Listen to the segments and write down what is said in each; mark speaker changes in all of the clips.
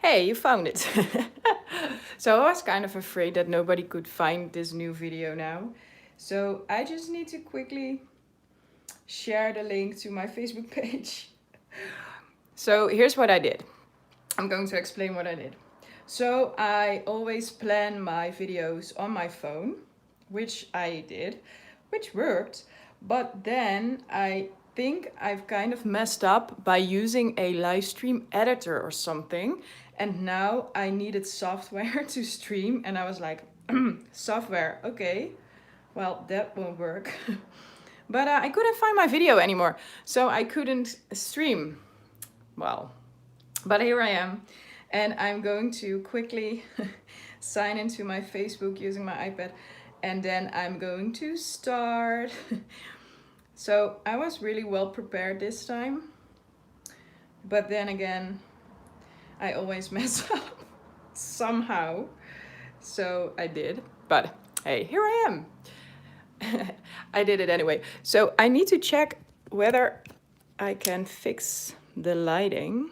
Speaker 1: Hey, you found it. So I was kind of afraid that nobody could find this new video now. So I just need to quickly share the link to my Facebook page. So here's what I did. I'm going to explain what I did. So I always plan my videos on my phone, which I did, which worked. But then I think I've kind of messed up by using a live stream editor or something. And now I needed software to stream. And I was like, software, okay, well, that won't work. But I couldn't find my video anymore. So I couldn't stream. Well, but here I am. And I'm going to quickly sign into my Facebook using my iPad. And then I'm going to start. So I was really well prepared this time. But then again, I always mess up somehow. So I did. But hey, here I am. I did it anyway. So I need to check whether I can fix the lighting.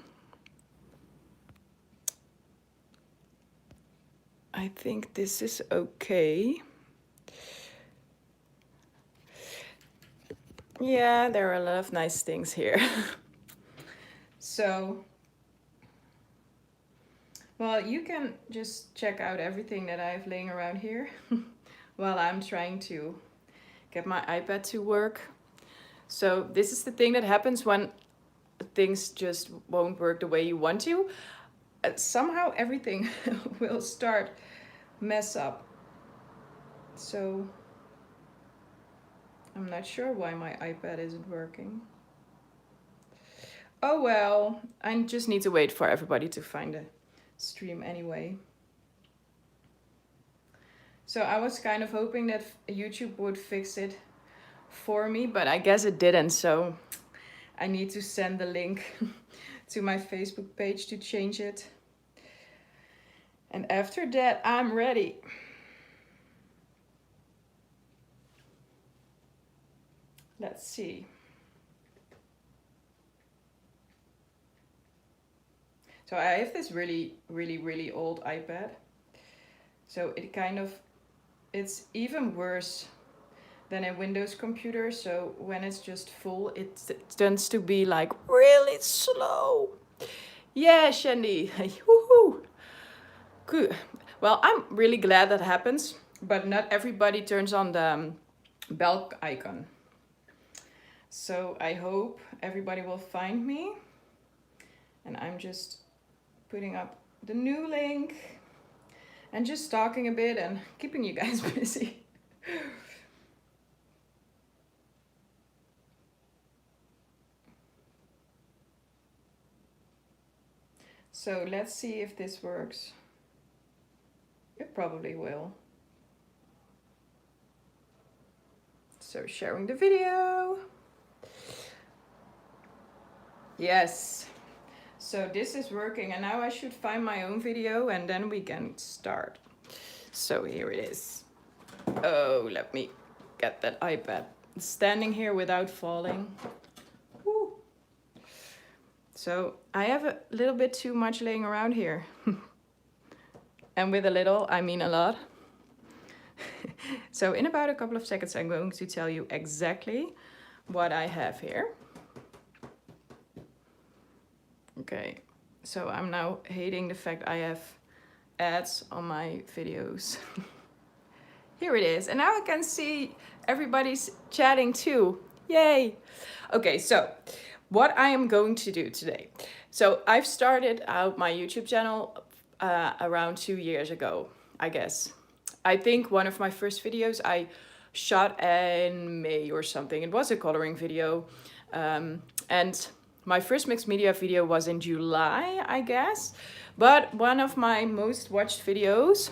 Speaker 1: I think this is okay. Yeah, there are a lot of nice things here. So, well, you can just check out everything that I have laying around here while I'm trying to get my iPad to work. So this is the thing that happens when things just won't work the way you want to. Somehow everything will start mess up. So I'm not sure why my iPad isn't working. Oh well, I just need to wait for everybody to find the stream anyway. So I was kind of hoping that YouTube would fix it for me, but I guess it didn't. So I need to send the link to my Facebook page to change it. And after that, I'm ready. Let's see. So I have this really old iPad. So it's even worse than a Windows computer. So when it's just full, it tends to be like really slow. Yeah, Shandy. Woohoo. Good. Well, I'm really glad that happens, but not everybody turns on the bell icon. So I hope everybody will find me. And I'm just putting up the new link and just talking a bit and keeping you guys busy. So let's see if this works. It probably will. So sharing the video. Yes. So this is working, and now I should find my own video and then we can start. So here it is. Oh, let me get that iPad. Standing here without falling. Woo. So I have a little bit too much laying around here. And with a little, I mean a lot. So in about a couple of seconds, I'm going to tell you exactly what I have here. Okay, so I'm now hating the fact I have ads on my videos. Here it is, and now I can see everybody's chatting too. Yay! Okay, so what I am going to do today. So I've started out my YouTube channel around 2 years ago, I guess. I think one of my first videos I shot in May or something. It was a coloring video, and my first mixed media video was in July, I guess. But one of my most watched videos,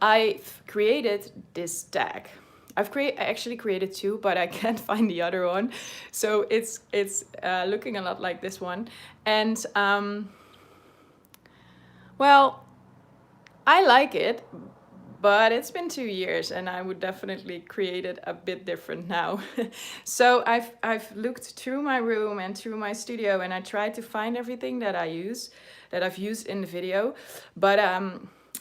Speaker 1: I've created this tag. I actually created two, but I can't find the other one. So it's looking a lot like this one. And well, I like it, but it's been 2 years and I would definitely create it a bit different now. So I've looked through my room and through my studio, and I tried to find everything that I've used in the video, but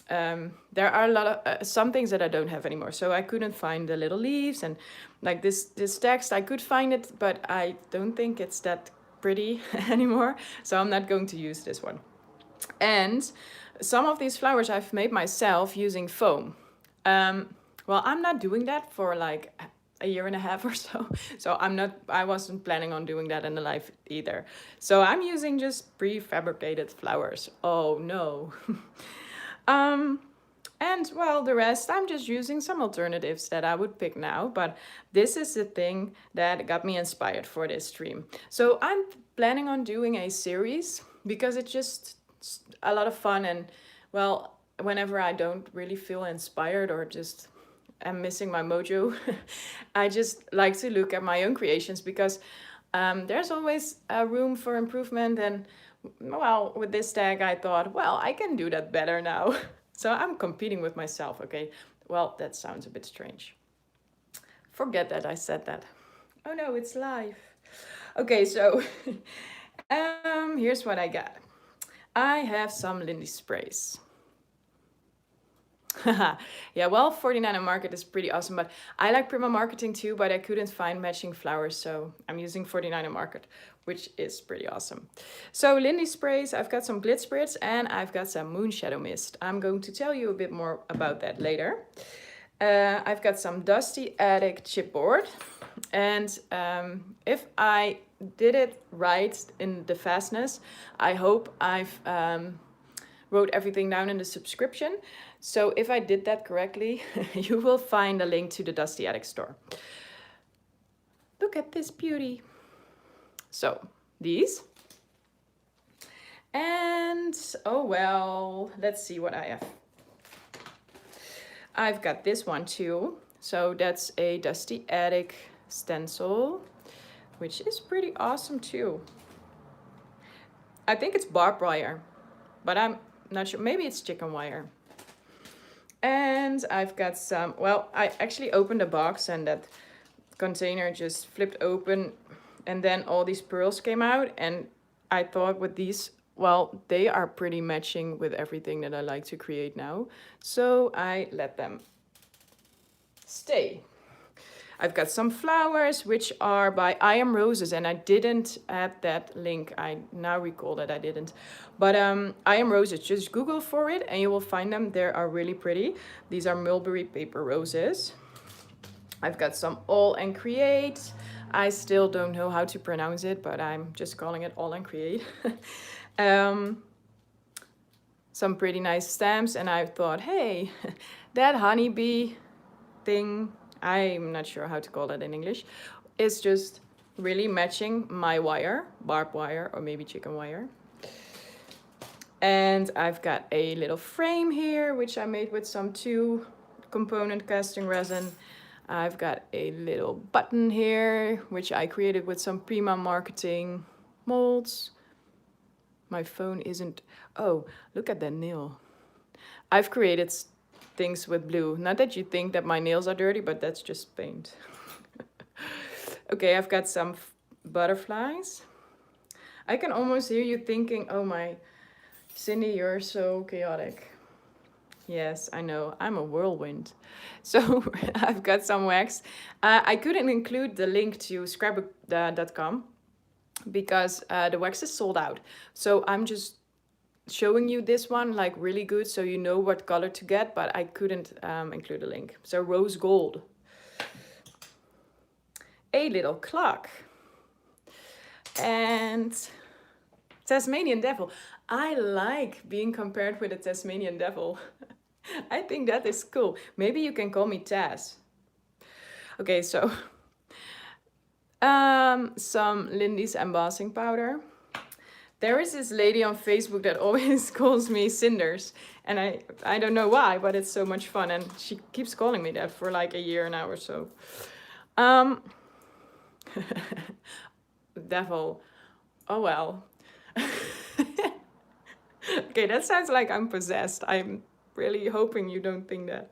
Speaker 1: there are a lot of some things that I don't have anymore. So I couldn't find the little leaves, and like this text, I could find it, but I don't think it's that pretty anymore. So I'm not going to use this one. And some of these flowers I've made myself using foam. Well, I'm not doing that for like a year and a half or so. So I wasn't planning on doing that in the life either. So I'm using just prefabricated flowers. Oh no. And well, the rest, I'm just using some alternatives that I would pick now, but this is the thing that got me inspired for this stream. So I'm planning on doing a series because it's just a lot of fun, and well, whenever I don't really feel inspired or just am missing my mojo, I just like to look at my own creations, because there's always a room for improvement. And well, with this tag I thought, well, I can do that better now. So I'm competing with myself, okay? Well, that sounds a bit strange. Forget that I said that. Oh no, it's live. Okay, so here's what I got. I have some Lindy sprays. Yeah, well, 49 Market is pretty awesome, but I like Prima marketing too, but I couldn't find matching flowers, so I'm using 49 Market, which is pretty awesome. So Lindy sprays, I've got some glit spirits, and I've got some moon shadow mist. I'm going to tell you a bit more about that later. I've got some Dusty Attic chipboard, and if I did it right in the fastness, I hope I've wrote everything down in the subscription. So if I did that correctly, you will find a link to the Dusty Attic store. Look at this beauty. So these. And oh well, let's see what I have. I've got this one too. So that's a Dusty Attic stencil, which is pretty awesome too. I think it's barbed wire, but I'm not sure. Maybe it's chicken wire. And I've got some, well, I actually opened a box and that container just flipped open, and then all these pearls came out, and I thought with these, well, they are pretty matching with everything that I like to create now. So I let them stay. I've got some flowers, which are by I Am Roses, and I didn't add that link. I now recall that I didn't. But I Am Roses, just Google for it and you will find them. They are really pretty. These are mulberry paper roses. I've got some All and Create. I still don't know how to pronounce it, but I'm just calling it All and Create. Some pretty nice stamps, and I thought, hey, that honeybee thing, I'm not sure how to call that in English, it's just really matching my wire, barbed wire or maybe chicken wire. And I've got a little frame here, which I made with some 2-component casting resin. I've got a little button here, which I created with some Prima marketing molds. My phone isn't, oh, look at that nail. I've created things with blue. Not that you think that my nails are dirty, but that's just paint. Okay, I've got some butterflies. I can almost hear you thinking, oh my, Cindy, you're so chaotic. Yes, I know, I'm a whirlwind. So I've got some wax. I couldn't include the link to scrapbook.com because the wax is sold out. So I'm just showing you this one like really good so you know what color to get, but I couldn't include a link. So rose gold. A little clock. And Tasmanian devil. I like being compared with a Tasmanian devil. I think that is cool. Maybe you can call me Taz. Okay, so some Lindy's embossing powder. There is this lady on Facebook that always calls me Cinders, and I don't know why, but it's so much fun, and she keeps calling me that for like a year now or so. Devil. Oh well. Okay, that sounds like I'm possessed. I'm really hoping you don't think that.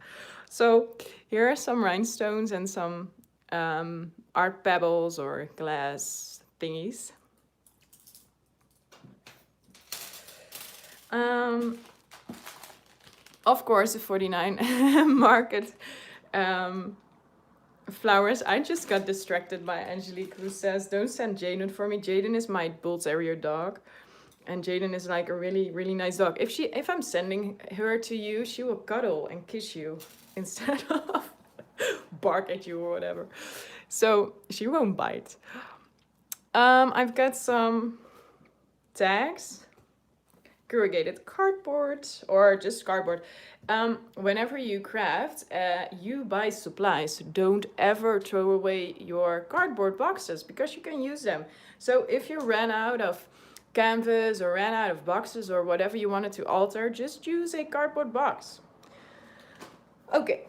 Speaker 1: So here are some rhinestones and some art pebbles or glass thingies. Of course, the 49 market flowers. I just got distracted by Angelique, who says, don't send Jaden for me. Jaden is my bull terrier dog. And Jaden is like a really, really nice dog. If I'm sending her to you, she will cuddle and kiss you instead of bark at you or whatever. So she won't bite. I've got some tags, corrugated cardboard, or just cardboard. Whenever you craft, you buy supplies. Don't ever throw away your cardboard boxes because you can use them. So if you ran out of canvas or ran out of boxes or whatever you wanted to alter, just use a cardboard box. Okay,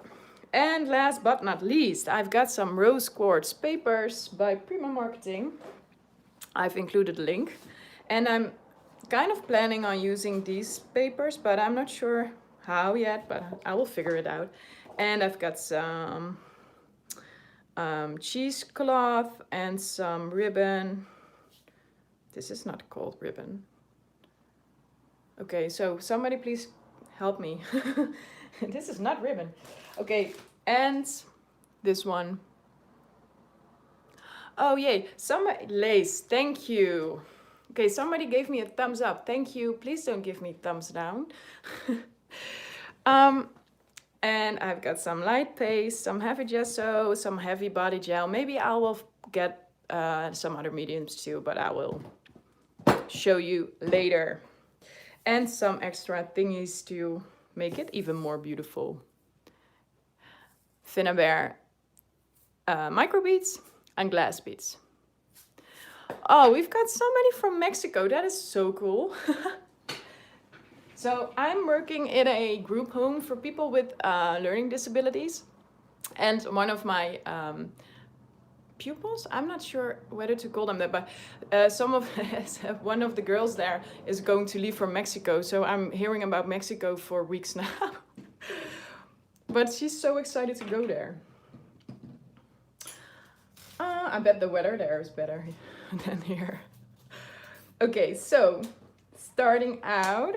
Speaker 1: and last but not least, I've got some rose quartz papers by Prima Marketing. I've included a link, and I'm kind of planning on using these papers, but I'm not sure how yet, but I will figure it out. And I've got some cheesecloth and some ribbon. This is not called ribbon. Okay, so somebody please help me. This is not ribbon. Okay, and this one. Oh yay, lace, thank you. Okay, somebody gave me a thumbs up. Thank you. Please don't give me thumbs down. And I've got some light paste, some heavy gesso, some heavy body gel. Maybe I will get some other mediums too, but I will show you later. And some extra thingies to make it even more beautiful. Finnabair micro beads and glass beads. Oh, we've got somebody from Mexico. That is so cool. So I'm working in a group home for people with learning disabilities. And one of my pupils, I'm not sure whether to call them that, but one of the girls there is going to leave for Mexico. So I'm hearing about Mexico for weeks now. But she's so excited to go there. I bet the weather there is better than here. Okay, so starting out,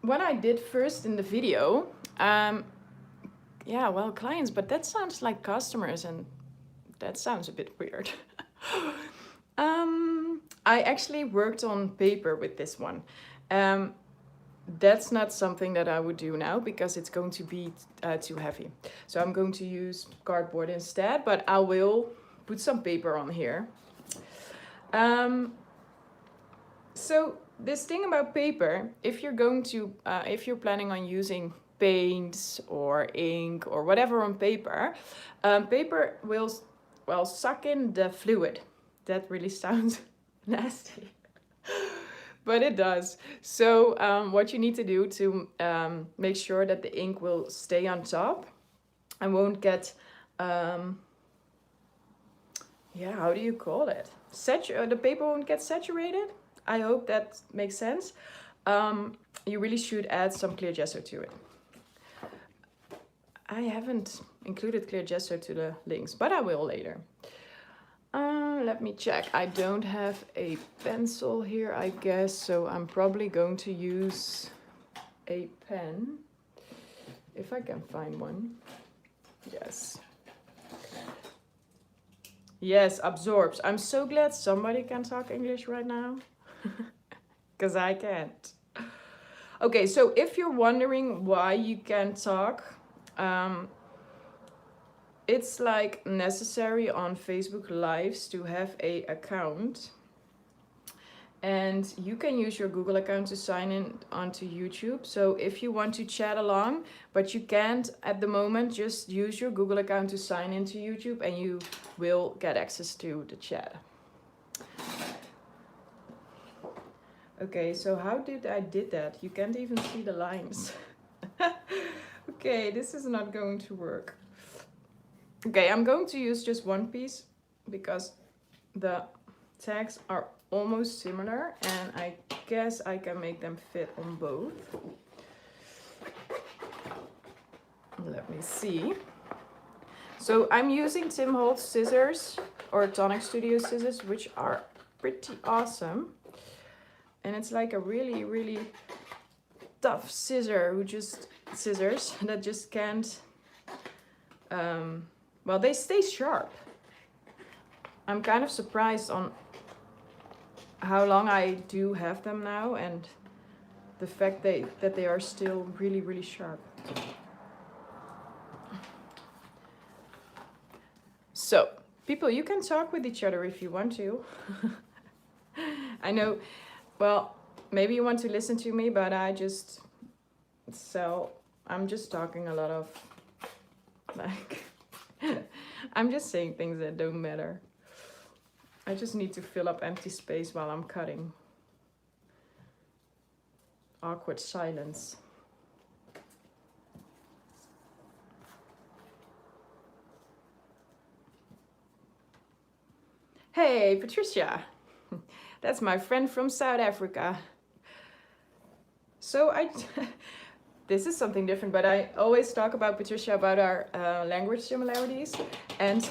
Speaker 1: what I did first in the video, yeah, well, clients, but that sounds like customers and that sounds a bit weird. I actually worked on paper with this one. That's not something that I would do now because it's going to be too heavy. So I'm going to use cardboard instead, but I will put some paper on here. So this thing about paper, if you're planning on using paints or ink or whatever on paper, paper will, well, suck in the fluid. That really sounds nasty. But it does. So what you need to do to make sure that the ink will stay on top and won't get, yeah, how do you call it? The paper won't get saturated. I hope that makes sense. You really should add some clear gesso to it. I haven't included clear gesso to the links, but I will later. Let me check. I don't have a pencil here, I guess, so I'm probably going to use a pen, if I can find one. Yes. Yes, absorbs. I'm so glad somebody can talk English right now, because I can't. Okay, so if you're wondering why you can't talk, it's like necessary on Facebook Lives to have an account, and you can use your Google account to sign in onto YouTube. So if you want to chat along, but you can't at the moment, just use your Google account to sign into YouTube and you will get access to the chat. Okay, so how did I did that? You can't even see the lines. Okay, this is not going to work. Okay, I'm going to use just one piece because the tags are almost similar and I guess I can make them fit on both. Let me see. So I'm using Tim Holtz scissors or Tonic Studio scissors, which are pretty awesome. And it's like a really, really tough scissors that just can't, well, they stay sharp. I'm kind of surprised on how long I do have them now and the fact that they are still really, really sharp. So, people, you can talk with each other if you want to. I know, well, maybe you want to listen to me, but I'm just talking a lot of, like, I'm just saying things that don't matter. I just need to fill up empty space while I'm cutting. Awkward silence. Hey, Patricia. That's my friend from South Africa. So this is something different, but I always talk about Patricia about our language similarities. And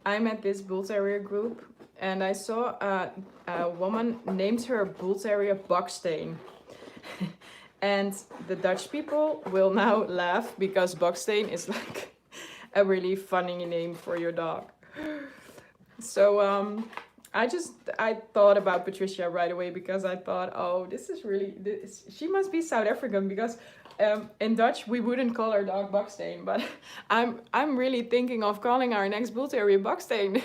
Speaker 1: I'm at this Bull Terrier group, and I saw a woman named her Bull Terrier Boksteen. And the Dutch people will now laugh because Boksteen is like a really funny name for your dog. So I thought about Patricia right away because I thought, oh, she must be South African, because in Dutch we wouldn't call our dog Boksteen, but I'm really thinking of calling our next Bull Terrier Boksteen.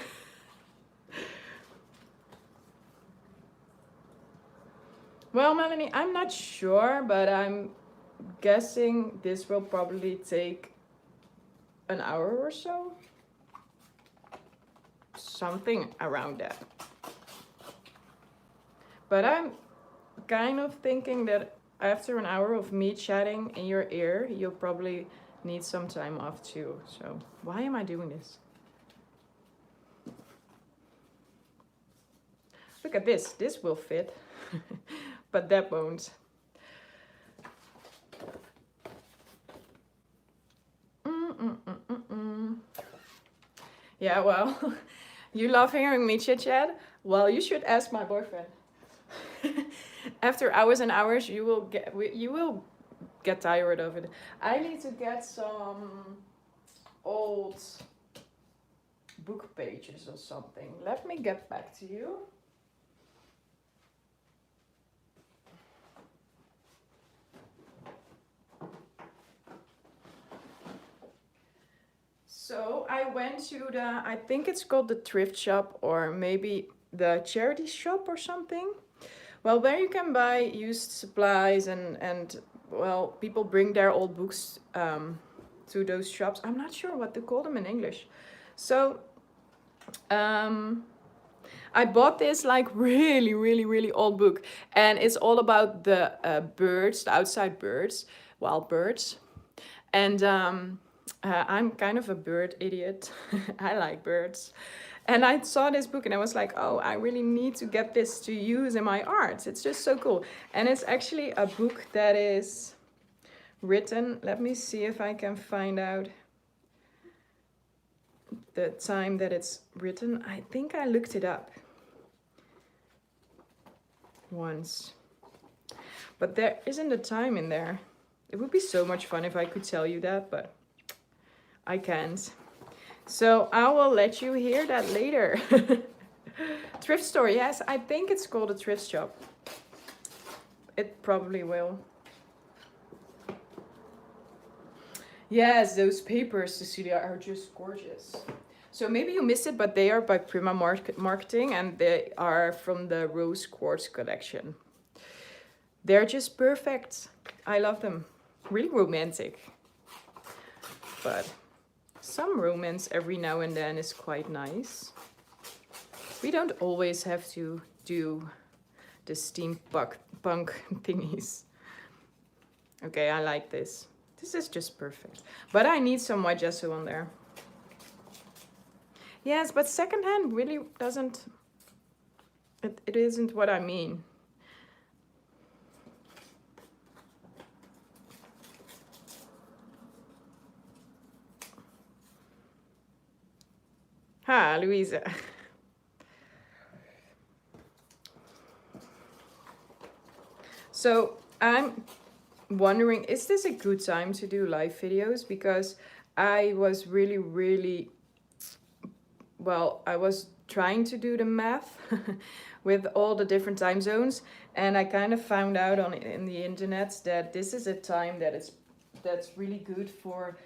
Speaker 1: Well, Melanie, I'm not sure, but I'm guessing this will probably take an hour or so. Something around that. But I'm kind of thinking that after an hour of me chatting in your ear, you'll probably need some time off too. So why am I doing this? Look at this. This will fit, but that won't. Yeah, well, you love hearing me chit chat? Well, you should ask my boyfriend. After hours and hours, you will get tired of it. I need to get some old book pages or something. Let me get back to you. So I went to I think it's called the thrift shop, or maybe the charity shop or something. Well, where you can buy used supplies and well, people bring their old books to those shops. I'm not sure what to call them in English. So I bought this like really old book, and it's all about the birds, the outside birds, wild birds. And I'm kind of a bird idiot. I like birds. And I saw this book and I was like, oh, I really need to get this to use in my art. It's just so cool. And it's actually a book that is written. Let me see if I can find out the time that it's written. I think I looked it up once. But there isn't a time in there. It would be so much fun if I could tell you that, but I can't. So I will let you hear that later. Thrift store, yes, I think it's called a thrift shop. It probably will. Yes, those papers, Cecilia, are just gorgeous. So maybe you missed it, but they are by Prima Marketing, and they are from the Rose Quartz collection. They're just perfect. I love them. Really romantic. But some romance every now and then is quite nice. We don't always have to do the steampunk thingies. Okay, I like this. This is just perfect. But I need some white gesso on there. Yes, but secondhand really doesn't... It isn't what I mean. Ha, Louisa. So I'm wondering, is this a good time to do live videos? Because I was really, well, I was trying to do the math with all the different time zones, and I kind of found out in the internet that this is a time that's really good for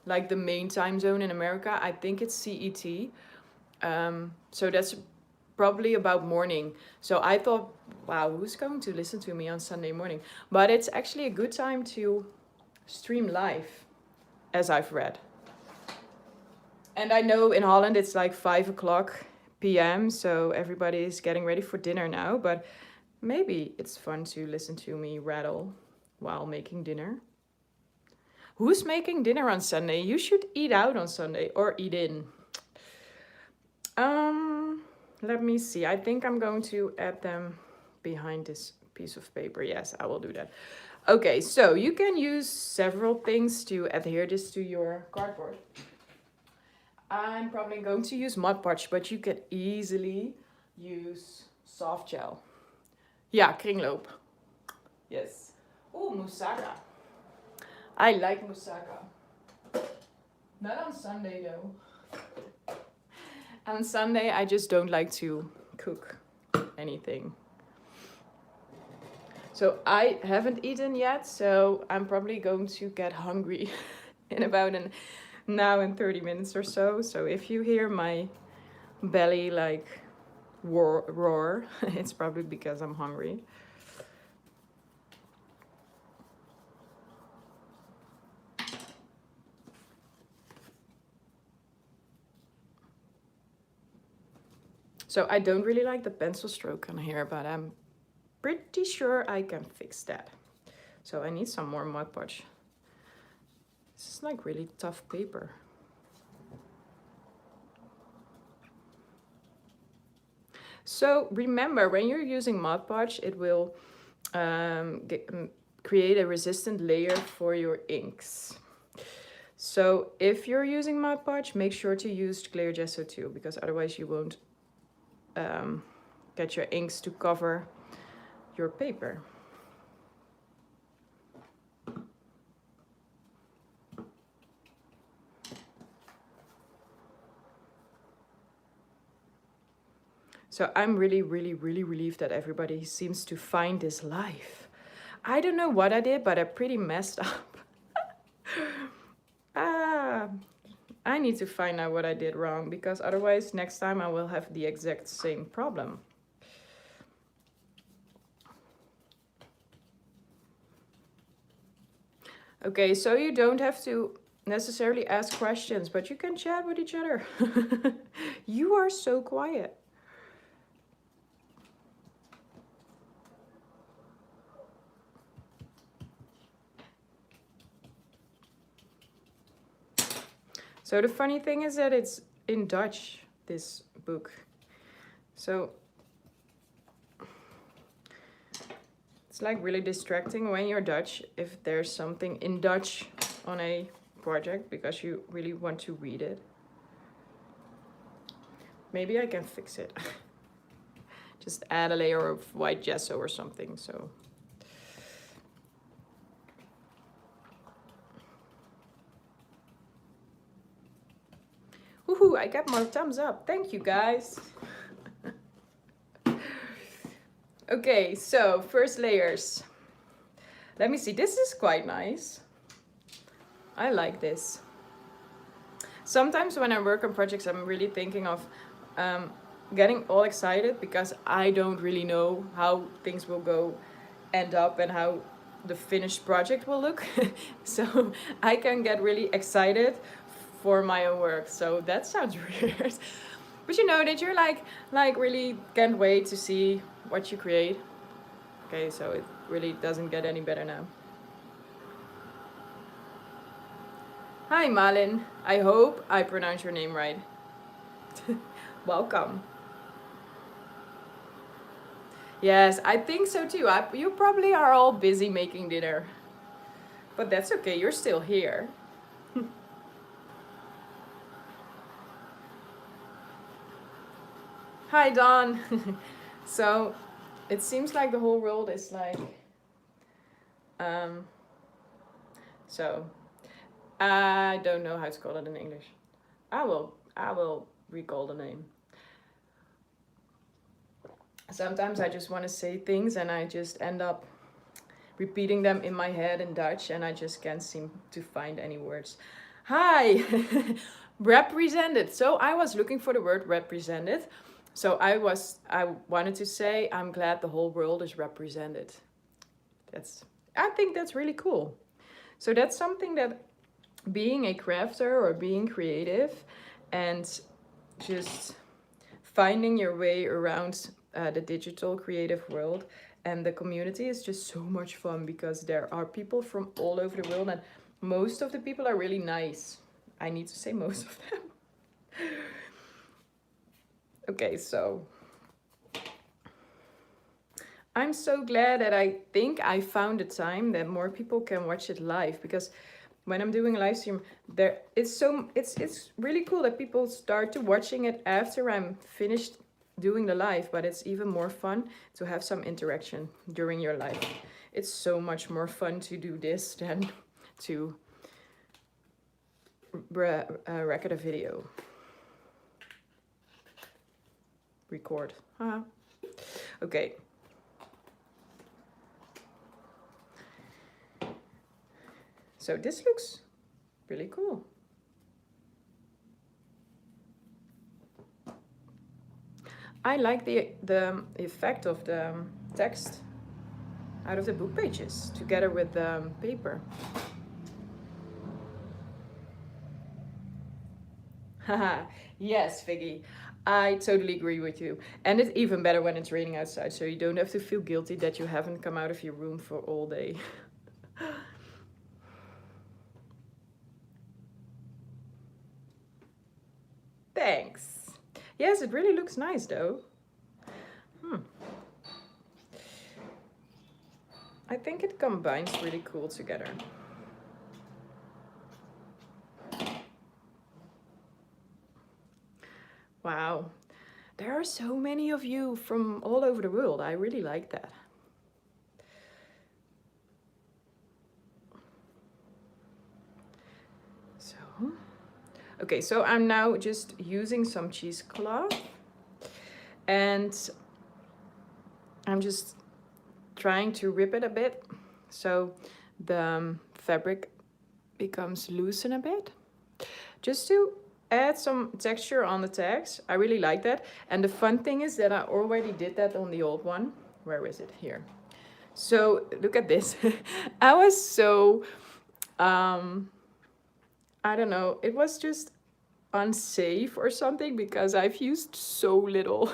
Speaker 1: like the main time zone in America. I think it's CET. So that's probably about morning. So I thought, wow, who's going to listen to me on Sunday morning? But it's actually a good time to stream live, as I've read. And I know in Holland it's like 5 o'clock p.m. So everybody is getting ready for dinner now. But maybe it's fun to listen to me rattle while making dinner. Who's making dinner on Sunday? You should eat out on Sunday or eat in. Let me see. I think I'm going to add them behind this piece of paper. Yes, I will do that. Okay, so you can use several things to adhere this to your cardboard. I'm probably going to use Mod Podge, but you can easily use soft gel. Yeah, kringloop. Yes. Oh, moussaka. I like moussaka. Not on Sunday though. On Sunday, I just don't like to cook anything. So I haven't eaten yet, so I'm probably going to get hungry in about an hour and 30 minutes or so. So if you hear my belly like roar, it's probably because I'm hungry. So I don't really like the pencil stroke on here, but I'm pretty sure I can fix that. So I need some more Mod Podge. This is like really tough paper. So remember, when you're using Mod Podge, it will create a resistant layer for your inks. So if you're using Mod Podge, make sure to use clear gesso too, because otherwise you won't get your inks to cover your paper. So I'm really relieved that everybody seems to find this live. I don't know what I did, but I pretty messed up. I need to find out what I did wrong, because otherwise next time I will have the exact same problem. Okay, so you don't have to necessarily ask questions, but you can chat with each other. You are so quiet. So the funny thing is that it's in Dutch, this book. So it's like really distracting when you're Dutch if there's something in Dutch on a project, because you really want to read it. Maybe I can fix it. Just add a layer of white gesso or something, so. Woohoo, I got more thumbs up. Thank you, guys. Okay, so first layers. Let me see, this is quite nice. I like this. Sometimes when I work on projects, I'm really thinking of getting all excited, because I don't really know how things will end up and how the finished project will look. So I can get really excited for my own work. So that sounds weird. But you know that you're like really can't wait to see what you create. Okay, so it really doesn't get any better now. Hi Malin, I hope I pronounced your name right. Welcome. Yes, I think so too. You probably are all busy making dinner. But that's okay, you're still here. Hi, Don. So, it seems like the whole world is like, um, so, I don't know how to call it in English. I will recall the name. Sometimes I just want to say things and I just end up repeating them in my head in Dutch and I just can't seem to find any words. Hi, represented. So I was looking for the word represented. So I wanted to say, I'm glad the whole world is represented. I think that's really cool. So that's something that being a crafter or being creative and just finding your way around the digital creative world and the community is just so much fun because there are people from all over the world and most of the people are really nice. I need to say most of them. Okay, so I'm so glad that I think I found a time that more people can watch it live because when I'm doing a live stream, it's really cool that people start to watching it after I'm finished doing the live, but it's even more fun to have some interaction during your live. It's so much more fun to do this than to record a video. Record. Okay. So this looks really cool. I like the effect of the text out of the book pages together with the paper. Haha, yes, Figgy. I totally agree with you. And it's even better when it's raining outside, so you don't have to feel guilty that you haven't come out of your room for all day. Thanks. Yes, it really looks nice though. I think it combines really cool together. Wow. There are so many of you from all over the world. I really like that. So, okay, so I'm now just using some cheesecloth and I'm just trying to rip it a bit so the fabric becomes loosen a bit. Just to add some texture on the tags. I really like that. And the fun thing is that I already did that on the old one. Where is it? Here. So look at this. I was so, I don't know, it was just unsafe or something because I've used so little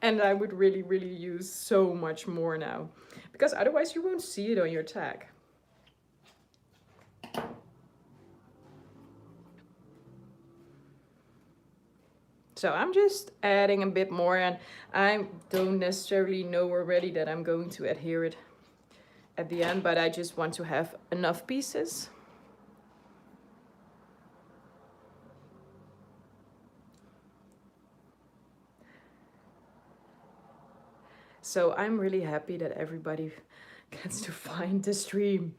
Speaker 1: and I would really, really use so much more now because otherwise you won't see it on your tag. So I'm just adding a bit more and I don't necessarily know already that I'm going to adhere it at the end, but I just want to have enough pieces. So I'm really happy that everybody gets to find the stream.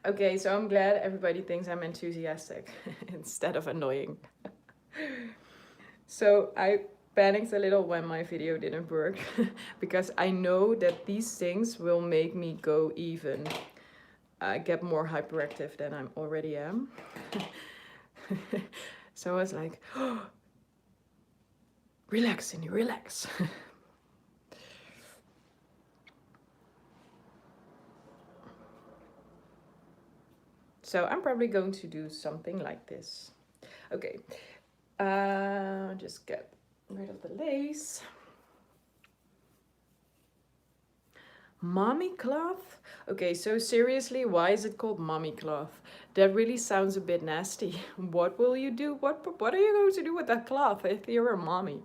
Speaker 1: Okay, so I'm glad everybody thinks I'm enthusiastic instead of annoying. So I panicked a little when my video didn't work because I know that these things will make me go even get more hyperactive than I already am. So I was like, oh, relax, Cindy, relax. So I'm probably going to do something like this. Okay, just get rid of the lace. Mommy cloth? Okay, so seriously, why is it called mommy cloth? That really sounds a bit nasty. What will you do? What are you going to do with that cloth if you're a mommy?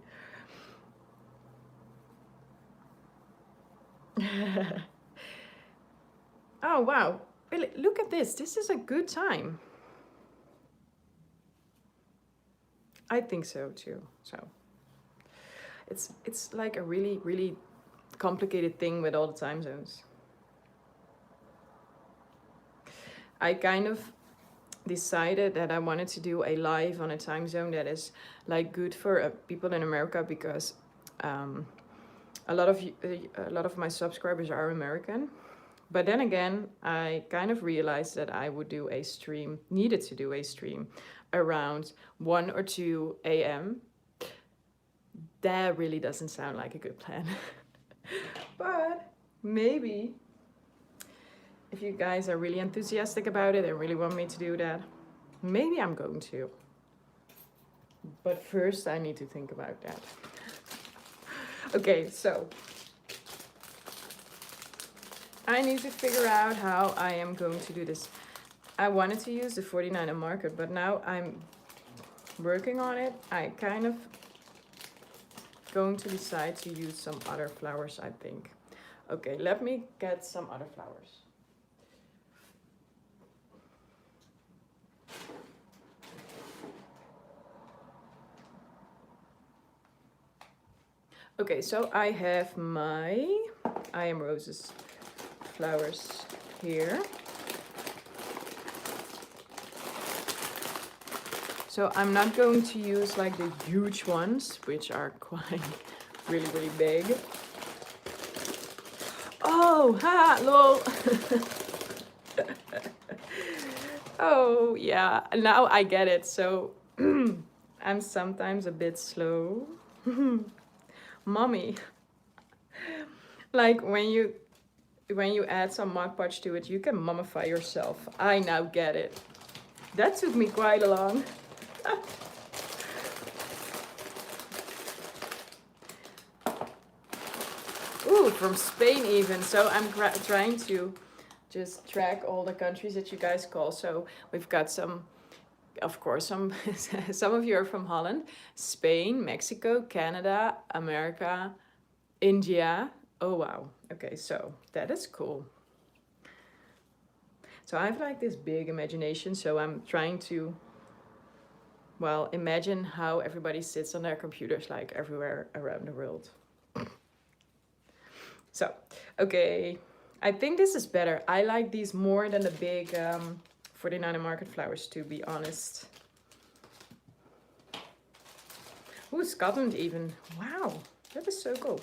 Speaker 1: Oh, wow. Really, look at this. This is a good time. I think so too. So it's like a really, really complicated thing with all the time zones. I kind of decided that I wanted to do a live on a time zone that is like good for people in America, because a lot of my subscribers are American. But then again, I kind of realized that I would do a stream, needed to do a stream around 1 or 2 a.m. That really doesn't sound like a good plan. But maybe if you guys are really enthusiastic about it and really want me to do that, maybe I'm going to. But first I need to think about that. Okay, so I need to figure out how I am going to do this. I wanted to use the 49er marker, but now I'm working on it. I kind of going to decide to use some other flowers, I think. Okay, let me get some other flowers. Okay, so I have my I Am Roses flowers here. So I'm not going to use like the huge ones, which are quite really, really big. Oh, ha, lol. Oh, yeah, now I get it. So I'm sometimes a bit slow. Mommy. Like when you add some Mod Podge to it, you can mummify yourself. I now get it. That took me quite a long. Ooh, from Spain even. So I'm trying to just track all the countries that you guys call. So we've got some, of course, some of you are from Holland, Spain, Mexico, Canada, America, India. Oh wow. Okay, so that is cool. So I have like this big imagination, so I'm trying to, well, imagine how everybody sits on their computers like everywhere around the world. So, okay, I think this is better. I like these more than the big 49er market flowers, to be honest. Ooh, Scotland even. Wow, that is so cool.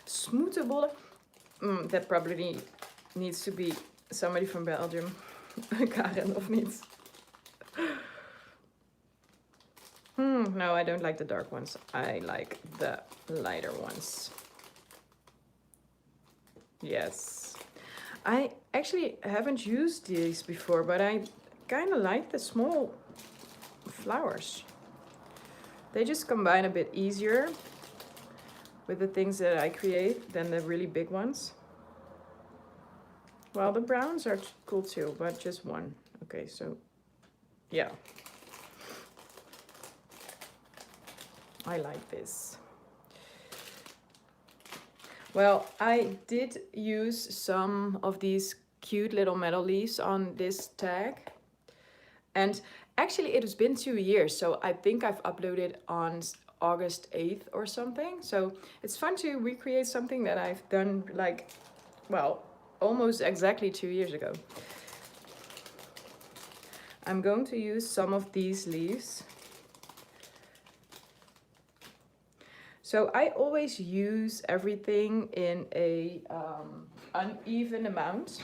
Speaker 1: Smoetebollen. That probably needs to be somebody from Belgium. Karen, of niet? No, I don't like the dark ones. I like the lighter ones. Yes. I actually haven't used these before, but I kind of like the small flowers. They just combine a bit easier with the things that I create than the really big ones. Well, the browns are cool too, but just one. Okay, so yeah. I like this. Well, I did use some of these cute little metal leaves on this tag. And actually it has been 2 years, so I think I've uploaded on August 8th or something. So it's fun to recreate something that I've done like, well, almost exactly 2 years ago. I'm going to use some of these leaves. So I always use everything in a uneven amount.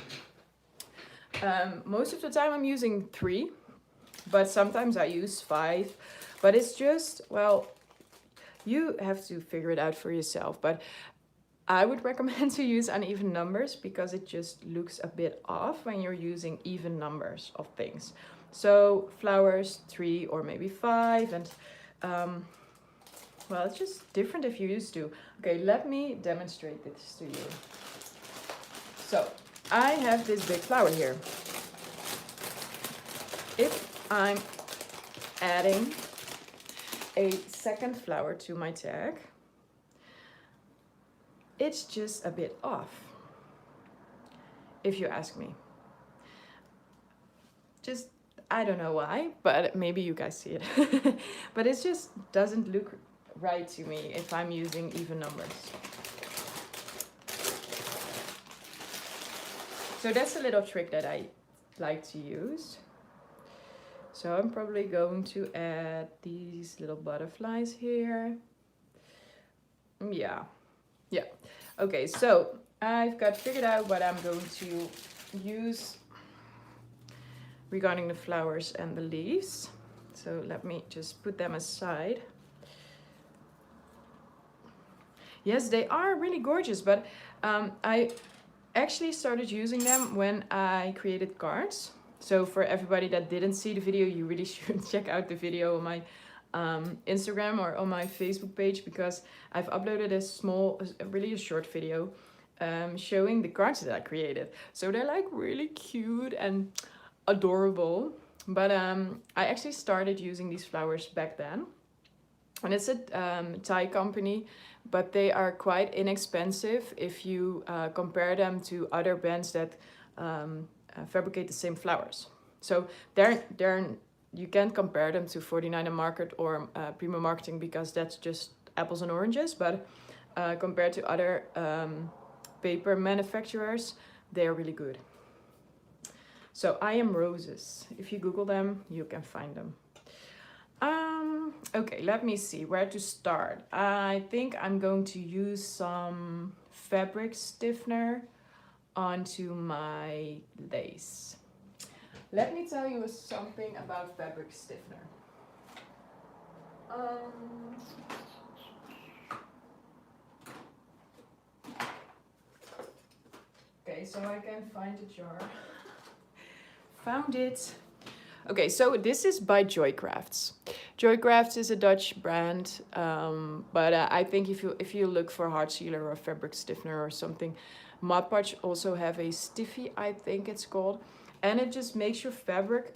Speaker 1: Most of the time I'm using 3, but sometimes I use 5. But it's just, well, you have to figure it out for yourself. But I would recommend to use uneven numbers because it just looks a bit off when you're using even numbers of things. So flowers 3 or maybe 5, and well, it's just different if you're used to. Okay, let me demonstrate this to you. So I have this big flower here. If I'm adding a second flower to my tag, it's just a bit off, if you ask me. Just, I don't know why, but maybe you guys see it. But it just doesn't look right to me if I'm using even numbers. So that's a little trick that I like to use. So I'm probably going to add these little butterflies here. Yeah. Okay, so I've got figured out what I'm going to use regarding the flowers and the leaves. So let me just put them aside. Yes, they are really gorgeous, but I actually started using them when I created cards. So for everybody that didn't see the video, you really should check out the video on my Instagram or on my Facebook page, because I've uploaded a really short video showing the cards that I created. So they're like really cute and adorable. But I actually started using these flowers back then. And it's a Thai company, but they are quite inexpensive if you compare them to other brands that fabricate the same flowers. So you can't compare them to 49 Market or Prima Marketing, because that's just apples and oranges. But compared to other paper manufacturers, they are really good. So I Am Roses. If you Google them, you can find them. Okay, let me see where to start. I think I'm going to use some fabric stiffener onto my lace. Let me tell you something about fabric stiffener. Okay, so I can find the jar. Found it. Okay, so this is by Joycrafts. Joycrafts is a Dutch brand, but I think if you look for hard sealer or fabric stiffener or something, Podge also have a stiffy, I think it's called, and it just makes your fabric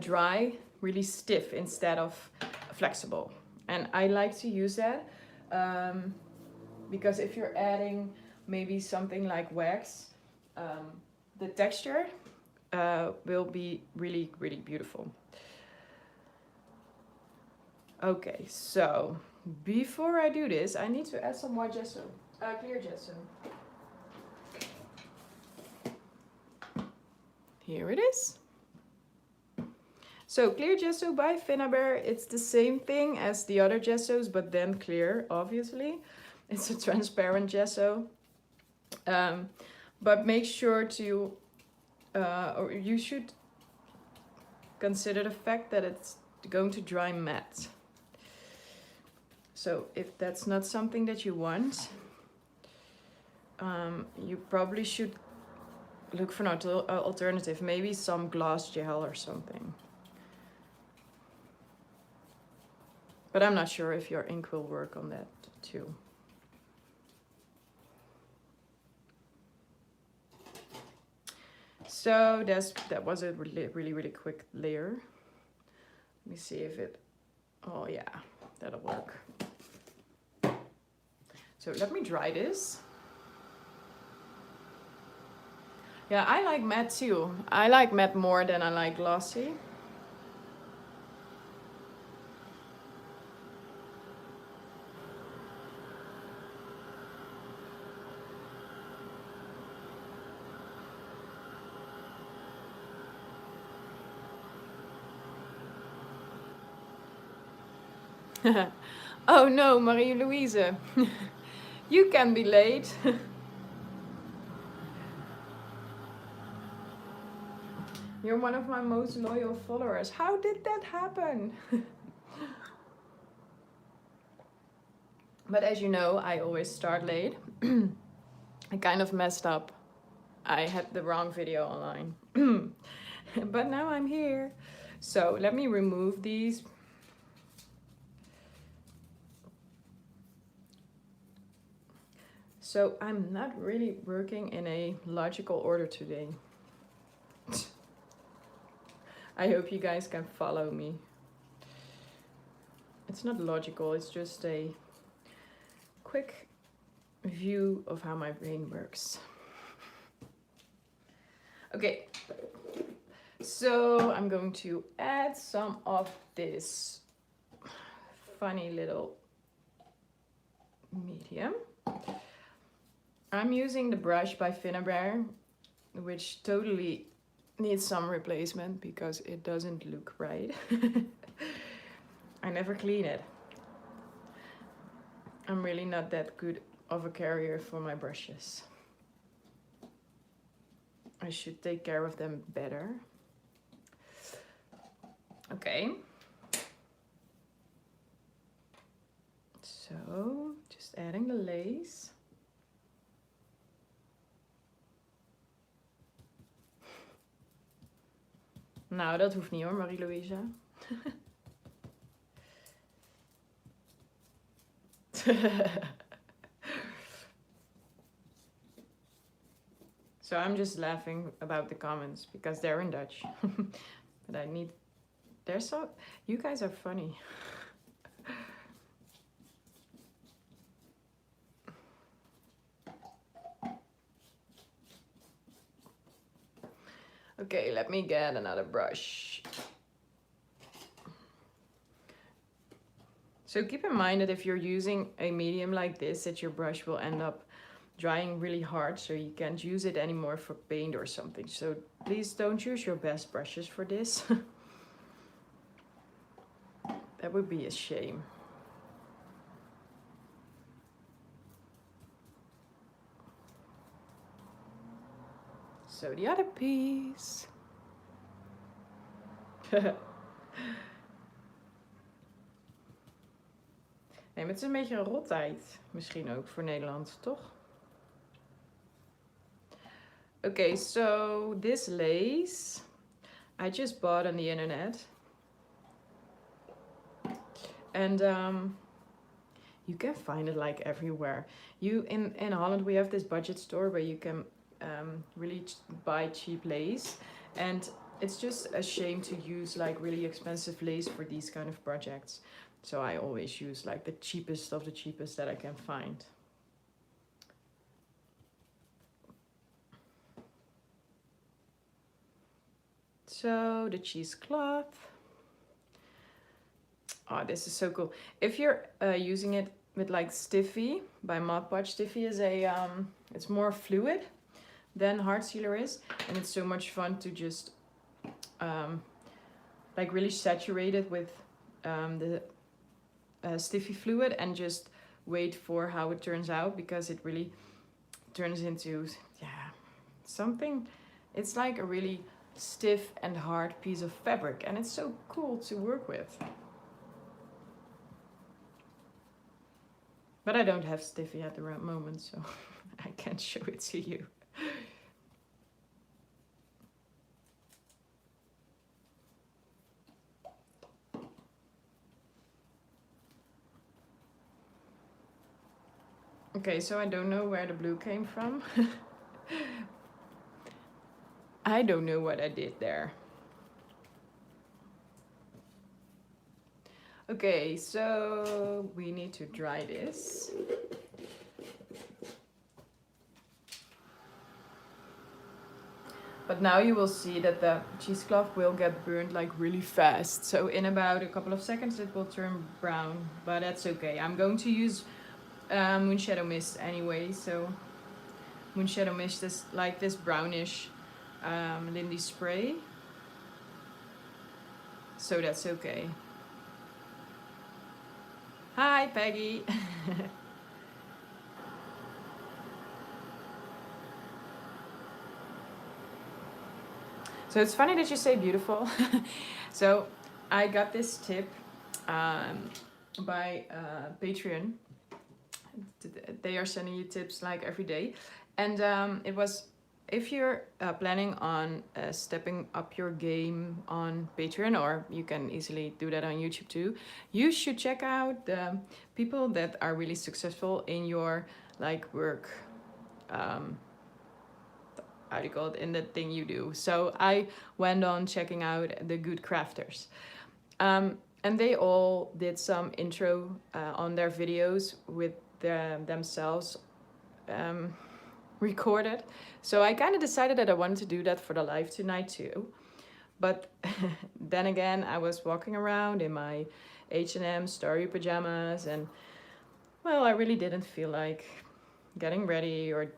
Speaker 1: dry really stiff instead of flexible. And I like to use that because if you're adding maybe something like wax, the texture will be really, really beautiful. Okay, so before I do this, I need to add some more gesso, clear gesso. Here it is. So clear gesso by Finnabair, it's the same thing as the other gessos, but then clear, obviously. It's a transparent gesso. But make sure to, or you should consider the fact that it's going to dry matte. So if that's not something that you want, you probably should look for an alternative, maybe some glass gel or something. But I'm not sure if your ink will work on that too. So that was a really quick layer. Let me see if it, oh yeah, that'll work. So let me dry this. Yeah, I like matte too. I like matte more than I like glossy. Oh no, Marie-Louise. You can be late. You're one of my most loyal followers. How did that happen? But as you know, I always start late. I kind of messed up. I had the wrong video online. But now I'm here. So let me remove these. So I'm not really working in a logical order today. I hope you guys can follow me. It's not logical, it's just a quick view of how my brain works. Okay, so I'm going to add some of this funny little medium. I'm using the brush by Finnabair, which totally needs some replacement because it doesn't look right. I never clean it. I'm really not that good of a carrier for my brushes. I should take care of them better. Okay. So, just adding the lace. Nou, dat hoeft niet hoor, Marie-Louise. So I'm just laughing about the comments because they're in Dutch. But I need... They're so... You guys are funny. Okay, let me get another brush. So keep in mind that if you're using a medium like this, that your brush will end up drying really hard, so you can't use it anymore for paint or something. So please don't use your best brushes for this. That would be a shame. So the other piece. Nee, maar het is een beetje een rottijd. Misschien ook voor Nederland, toch? Okay, so this lace I just bought on the internet. And you can find it like everywhere. In Holland we have this budget store where you can really buy cheap lace, and it's just a shame to use like really expensive lace for these kind of projects. So I always use like the cheapest of the cheapest that I can find. So the cheesecloth. Oh, this is so cool. If you're using it with like Stiffy by Mod Podge, Stiffy is a it's more fluid than hard sealer is, and it's so much fun to just like really saturate it with the Stiffy fluid and just wait for how it turns out, because it really turns into something. It's like a really stiff and hard piece of fabric, and it's so cool to work with. But I don't have Stiffy at the right moment, so I can't show it to you. Okay, so I don't know where the blue came from. I don't know what I did there. Okay, so we need to dry this. But now you will see that the cheesecloth will get burned like really fast. So in about a couple of seconds it will turn brown, but that's okay. I'm going to use Moonshadow Mist anyway. So Moonshadow Mist is like this brownish Lindy spray. So that's okay. Hi, Peggy. So it's funny that you say beautiful. So I got this tip by Patreon. They are sending you tips like every day. And it was, if you're planning on stepping up your game on Patreon, or you can easily do that on YouTube too, you should check out the people that are really successful in your like work, how do you call it, in the thing you do. So I went on checking out the Good Crafters. And they all did some intro on their videos with themselves recorded. So I kind of decided that I wanted to do that for the live tonight too. But then again, I was walking around in my H&M starry pajamas, and well, I really didn't feel like getting ready or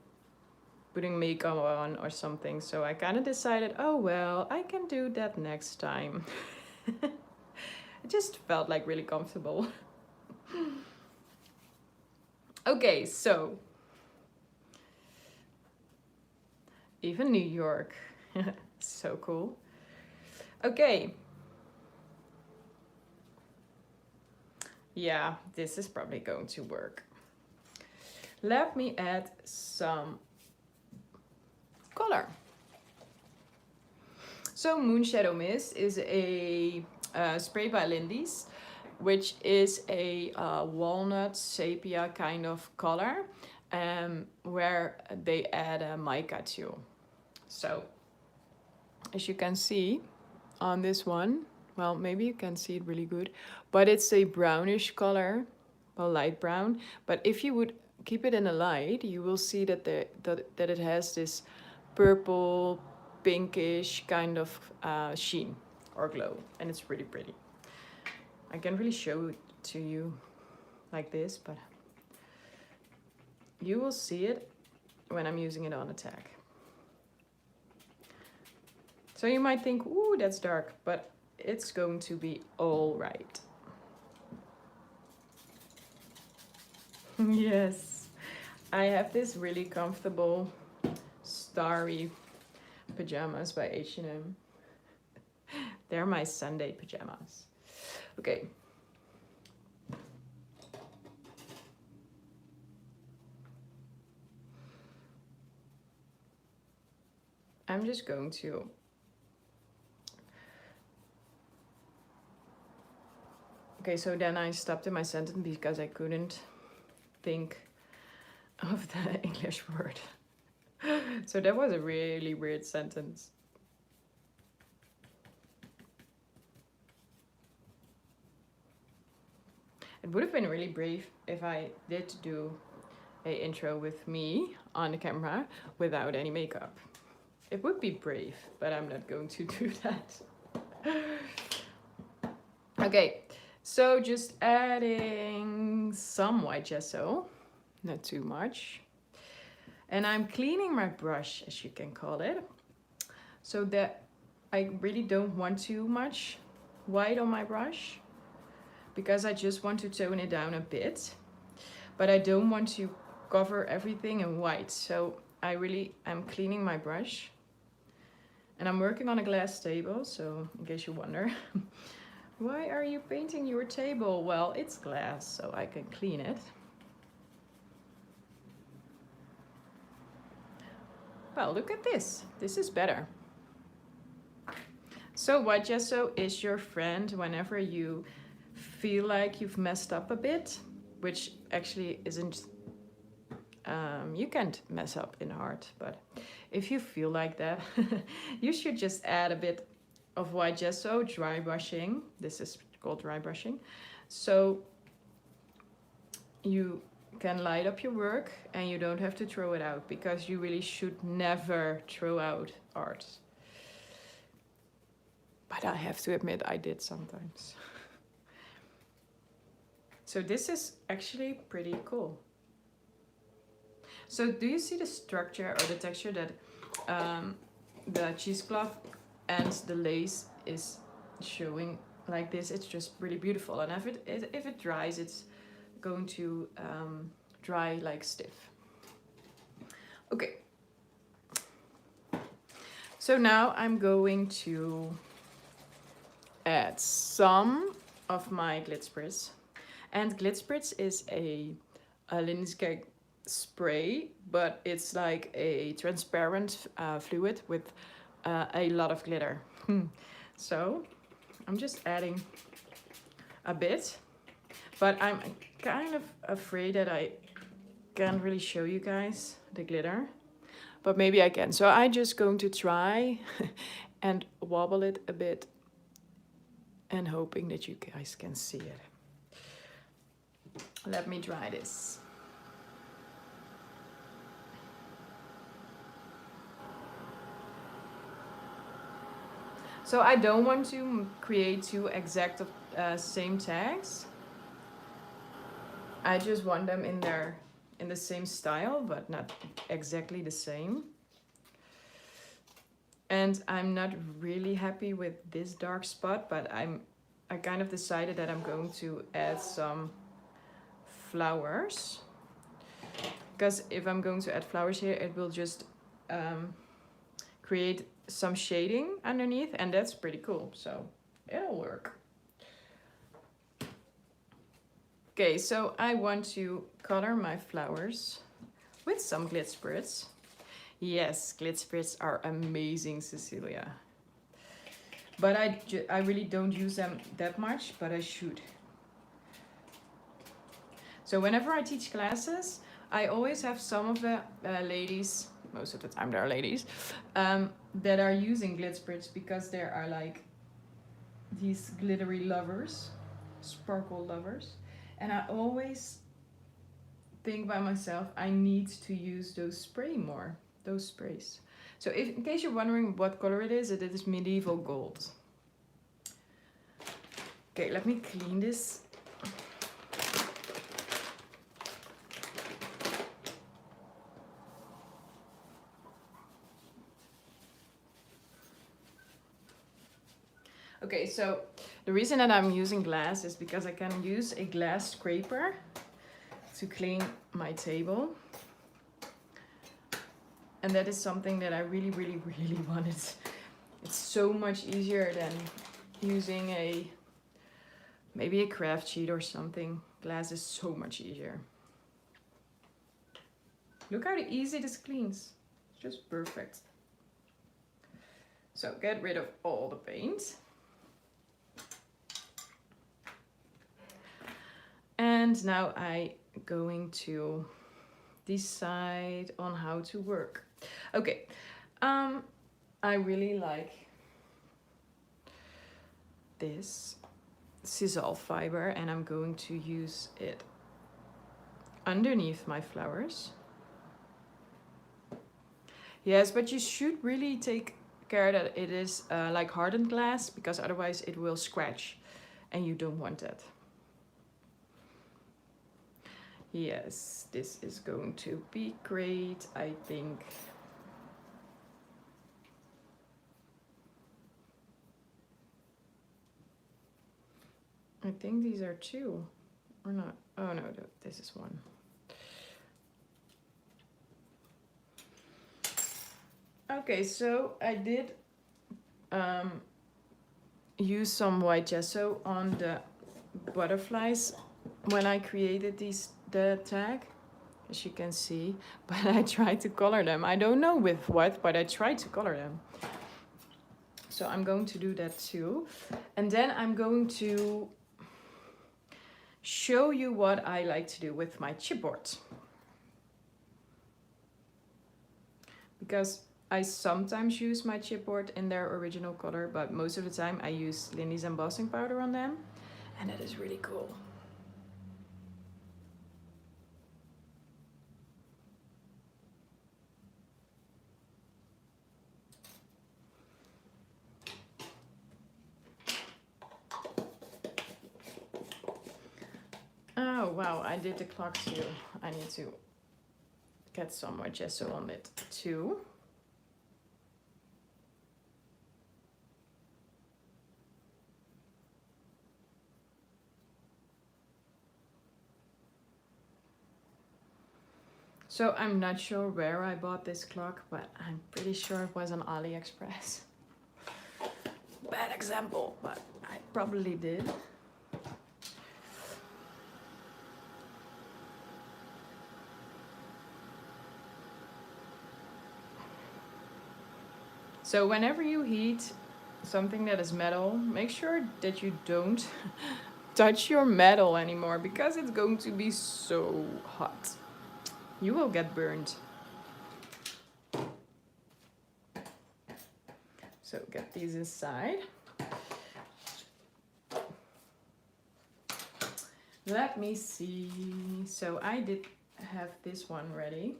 Speaker 1: putting makeup on or something. So I kind of decided, oh well, I can do that next time. It just felt like really comfortable. Okay, so even New York. So cool. Okay. Yeah, this is probably going to work. Let me add some color. So Moonshadow Mist is a spray by Lindy's, which is a walnut sepia kind of color, where they add a mica to. So as you can see on this one, well, maybe you can see it really good, but it's a brownish color, well, light brown. But if you would keep it in the light, you will see that that it has this purple, pinkish kind of sheen or glow, and it's really pretty. I can really show it to you like this, but you will see it when I'm using it on a tag. So you might think, ooh, that's dark, but it's going to be all right. Yes, I have this really comfortable starry pajamas by H&M. They're my Sunday pajamas. Okay. I'm just going to okay, so then I stopped in my sentence because I couldn't think of the English word. So that was a really weird sentence. It would have been really brave if I did do an intro with me on the camera without any makeup. It would be brave, but I'm not going to do that. Okay, so just adding some white gesso, not too much. And I'm cleaning my brush, as you can call it, so that I really don't want too much white on my brush, because I just want to tone it down a bit, but I don't want to cover everything in white. So I'm cleaning my brush, and I'm working on a glass table. So in case you wonder, why are you painting your table? Well, it's glass, so I can clean it. Well, look at this. This is better. So white gesso is your friend whenever you feel like you've messed up a bit, which actually isn't, you can't mess up in art, but if you feel like that, you should just add a bit of white gesso, dry brushing. This is called dry brushing. So you can light up your work and you don't have to throw it out, because you really should never throw out art. But I have to admit, I did sometimes. So this is actually pretty cool. So do you see the structure or the texture that the cheesecloth and the lace is showing like this? It's just really beautiful. And if it dries, it's going to dry like stiff. Okay. So now I'm going to add some of my Glitz Spritz. And Glitz Spritz is a Lindy's spray, but it's like a transparent fluid with a lot of glitter. So I'm just adding a bit, but I'm kind of afraid that I can't really show you guys the glitter, but maybe I can. So I'm just going to try and wobble it a bit and hoping that you guys can see it. Let me try this. So I don't want to create two exact same tags. I just want them in the same style, but not exactly the same. And I'm not really happy with this dark spot, but I kind of decided that I'm going to add some flowers. Because if I'm going to add flowers here, it will just create some shading underneath, and that's pretty cool, so it'll work. Okay, so I want to color my flowers with some glit spritz. Yes, glit spritz are amazing, Cecilia. But I really don't use them that much, but I should. So whenever I teach classes, I always have some of the ladies, most of the time there are ladies, that are using glit spritz because there are like these glittery lovers, sparkle lovers. And I always think by myself, I need to use those sprays. So in case you're wondering what color it is medieval gold. Okay, let me clean this. Okay, so the reason that I'm using glass is because I can use a glass scraper to clean my table. And that is something that I really, really, really wanted. It's so much easier than using maybe a craft sheet or something. Glass is so much easier. Look how easy this cleans. It's just perfect. So get rid of all the paint. And now I'm going to decide on how to work. Okay, I really like this sisal fiber, and I'm going to use it underneath my flowers. Yes, but you should really take care that it is like hardened glass, because otherwise it will scratch and you don't want that. Yes, this is going to be great, I think. I think these are two, or not. Oh no, this is one. Okay, so I did use some white gesso on the butterflies when I created the tag, as you can see, but I tried to color them. I don't know with what, but I tried to color them. So I'm going to do that too. And then I'm going to show you what I like to do with my chipboard. Because I sometimes use my chipboard in their original color, but most of the time I use Lindy's embossing powder on them. And that is really cool. Oh wow, I did the clock too. I need to get some more gesso on it too. So I'm not sure where I bought this clock, but I'm pretty sure it was on AliExpress. Bad example, but I probably did. So whenever you heat something that is metal, make sure that you don't touch your metal anymore, because it's going to be so hot. You will get burned. So get these aside. Let me see. So I did have this one ready.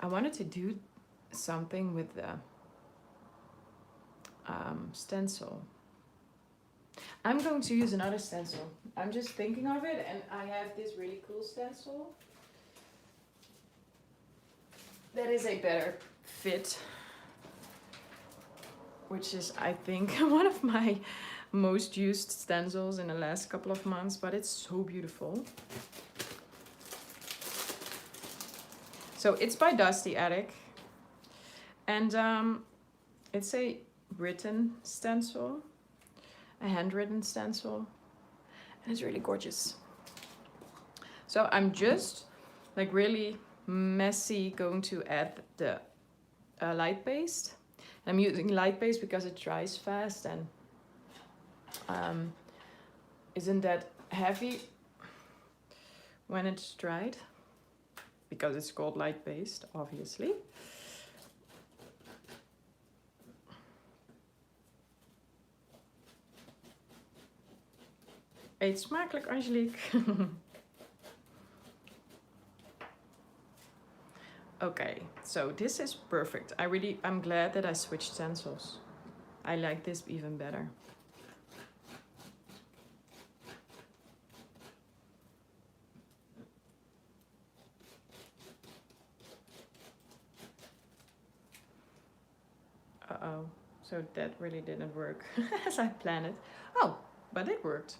Speaker 1: I wanted to do something with the stencil. I'm going to use another stencil. I'm just thinking of it, and I have this really cool stencil that is a better fit, which is, I think, one of my most used stencils in the last couple of months, but it's so beautiful. So it's by Dusty Attic, and it's a written stencil, a handwritten stencil, and it's really gorgeous. So I'm just like really messy going to add the light paste. I'm using light paste because it dries fast and isn't that heavy when it's dried, because it's called light paste, obviously. Eet smakelijk, Angelique. Okay, so this is perfect. I'm glad that I switched stencils. I like this even better. Uh-oh, so that really didn't work as I planned it. Oh, but it worked.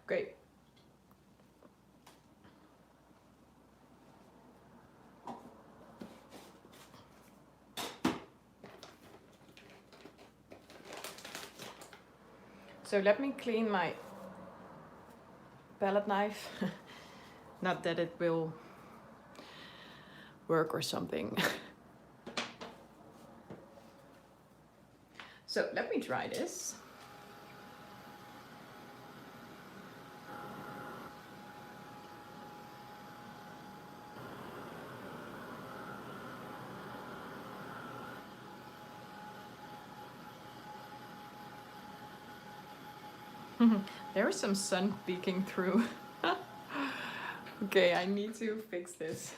Speaker 1: Great. So let me clean my palette knife. Not that it will work or something. So let me try this. There is some sun peeking through. Okay, I need to fix this.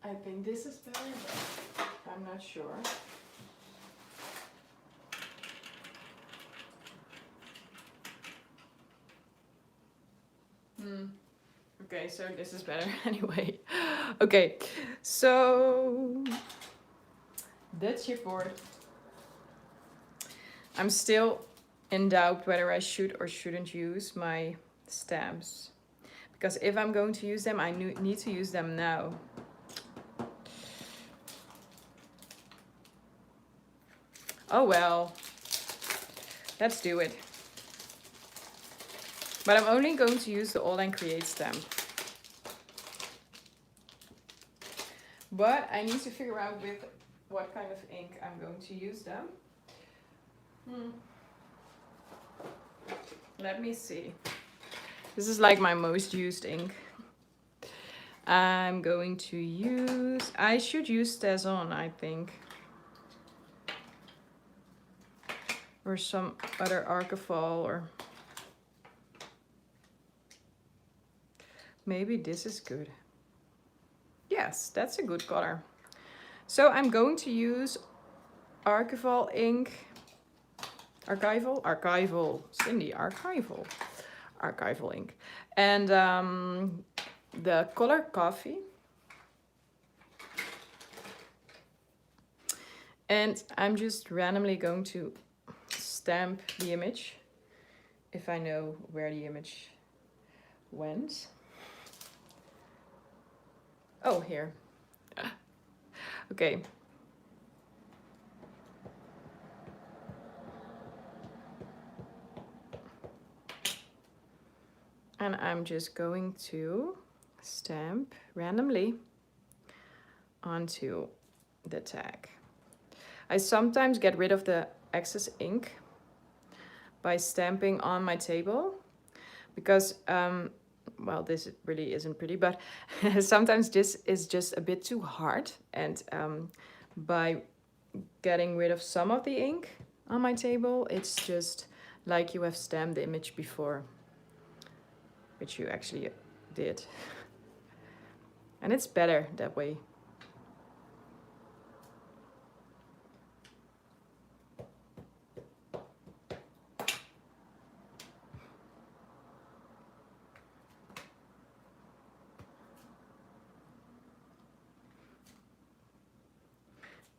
Speaker 1: I think this is better, but I'm not sure. Okay, so this is better anyway. Okay, so the chipboard. I'm still in doubt whether I should or shouldn't use my stamps, because if I'm going to use them, I need to use them now. Oh well, let's do it. But I'm only going to use the All and Create stamp. But I need to figure out with what kind of ink I'm going to use them. Let me see. This is like my most used ink. I'm going to use, I should use Satin, I think. Or some other alcohol, or maybe this is good. Yes, that's a good color. So I'm going to use archival ink. Archival, Cindy, archival ink. And the color coffee. And I'm just randomly going to stamp the image, if I know where the image went. Oh, here. Okay. And I'm just going to stamp randomly onto the tag. I sometimes get rid of the excess ink by stamping on my table, because well, this really isn't pretty, but sometimes this is just a bit too hard, and by getting rid of some of the ink on my table, it's just like you have stamped the image before. which you actually did. And it's better that way.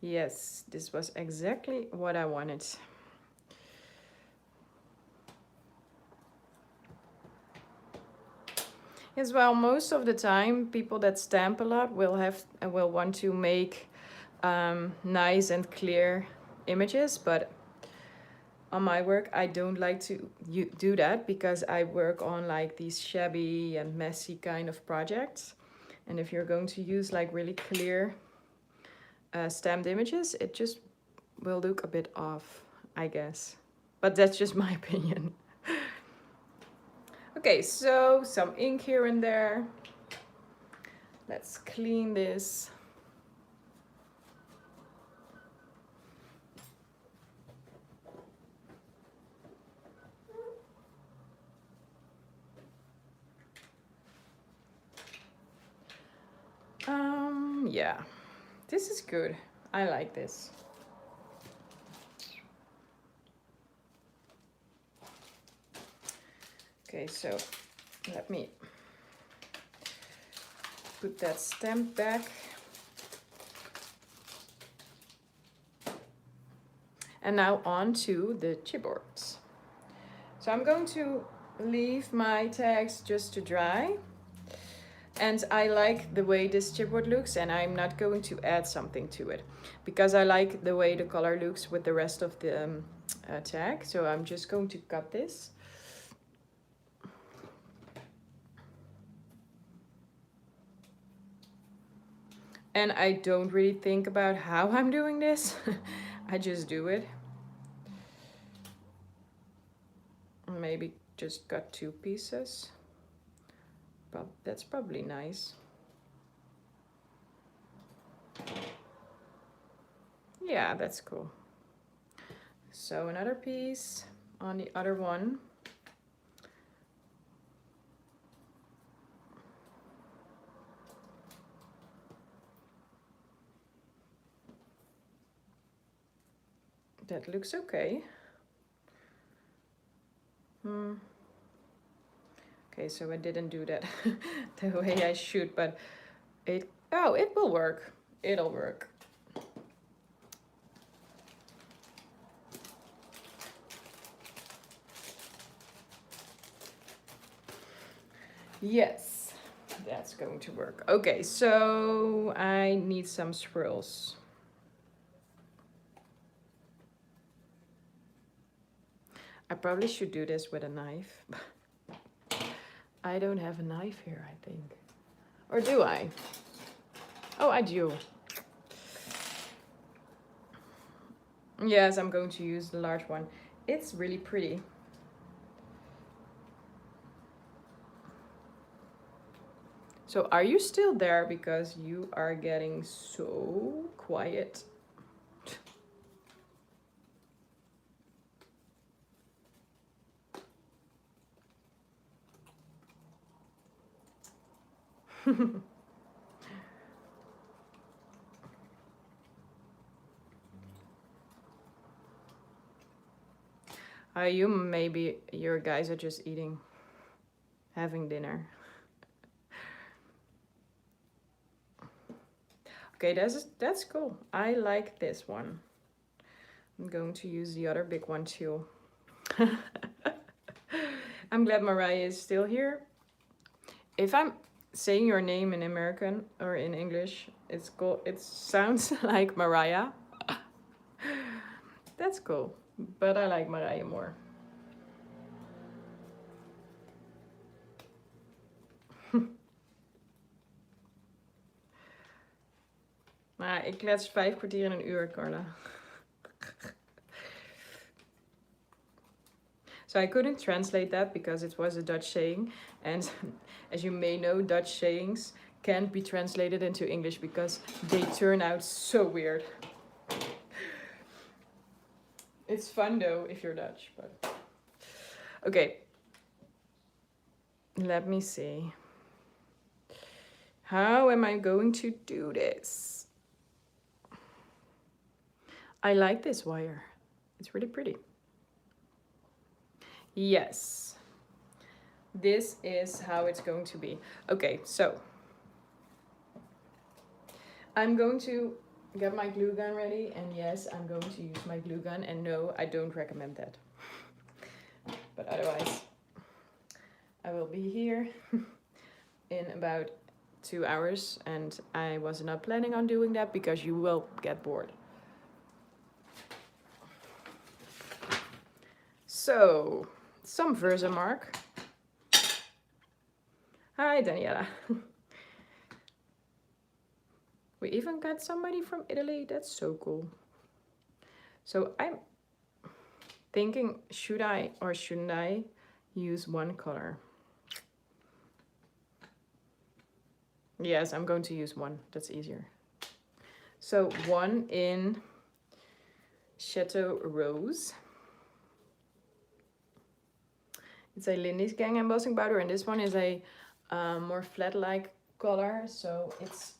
Speaker 1: Yes, this was exactly what I wanted. Yes, well, most of the time, people that stamp a lot will want to make nice and clear images, but on my work, I don't like to do that because I work on like these shabby and messy kind of projects. And if you're going to use like really clear stamped images, it just will look a bit off, I guess. But that's just my opinion. Okay, so some ink here and there. Let's clean this. Yeah, this is good. I like this. Okay, so let me put that stamp back. And now on to the chipboards. So I'm going to leave my tags just to dry. And I like the way this chipboard looks, and I'm not going to add something to it because I like the way the color looks with the rest of the tag. So I'm just going to cut this. And I don't really think about how I'm doing this. I just do it. Maybe just cut 2 pieces. But that's probably nice. Yeah, that's cool. So another piece on the other one. That looks okay. Okay, so I didn't do that the way I should, but it will work. It'll work. Yes, that's going to work. Okay, so I need some swirls. I probably should do this with a knife. I don't have a knife here, I think. Or do I? Oh, I do. Yes, I'm going to use the large one. It's really pretty. So are you still there? Because you are getting so quiet. You maybe your guys are just eating, having dinner. Okay, that's cool. I like this one. I'm going to use the other big one too. I'm glad Mariah is still here. If I'm saying your name in American or in English, it's cool. It sounds like Mariah. That's cool, but I like Mariah more. Maar ik klets 5 kwartier in een uur, Carla. So I couldn't translate that because it was a Dutch saying, and as you may know, Dutch sayings can't be translated into English because they turn out so weird. It's fun though if you're Dutch, but okay. let me see. How am I going to do this? I like this wire. It's really pretty. Yes. This is how it's going to be. Okay, so I'm going to get my glue gun ready, and yes, I'm going to use my glue gun, and no, I don't recommend that. But otherwise, I will be here in about 2 hours, and I was not planning on doing that because you will get bored. So, some Versamark. Hi, Daniela. We even got somebody from Italy. That's so cool. So I'm thinking, should I or shouldn't I use one color? Yes, I'm going to use one. That's easier. So one in Chateau Rose. It's a Lindy's Gang embossing powder, and this one is a more flat-like color, so it's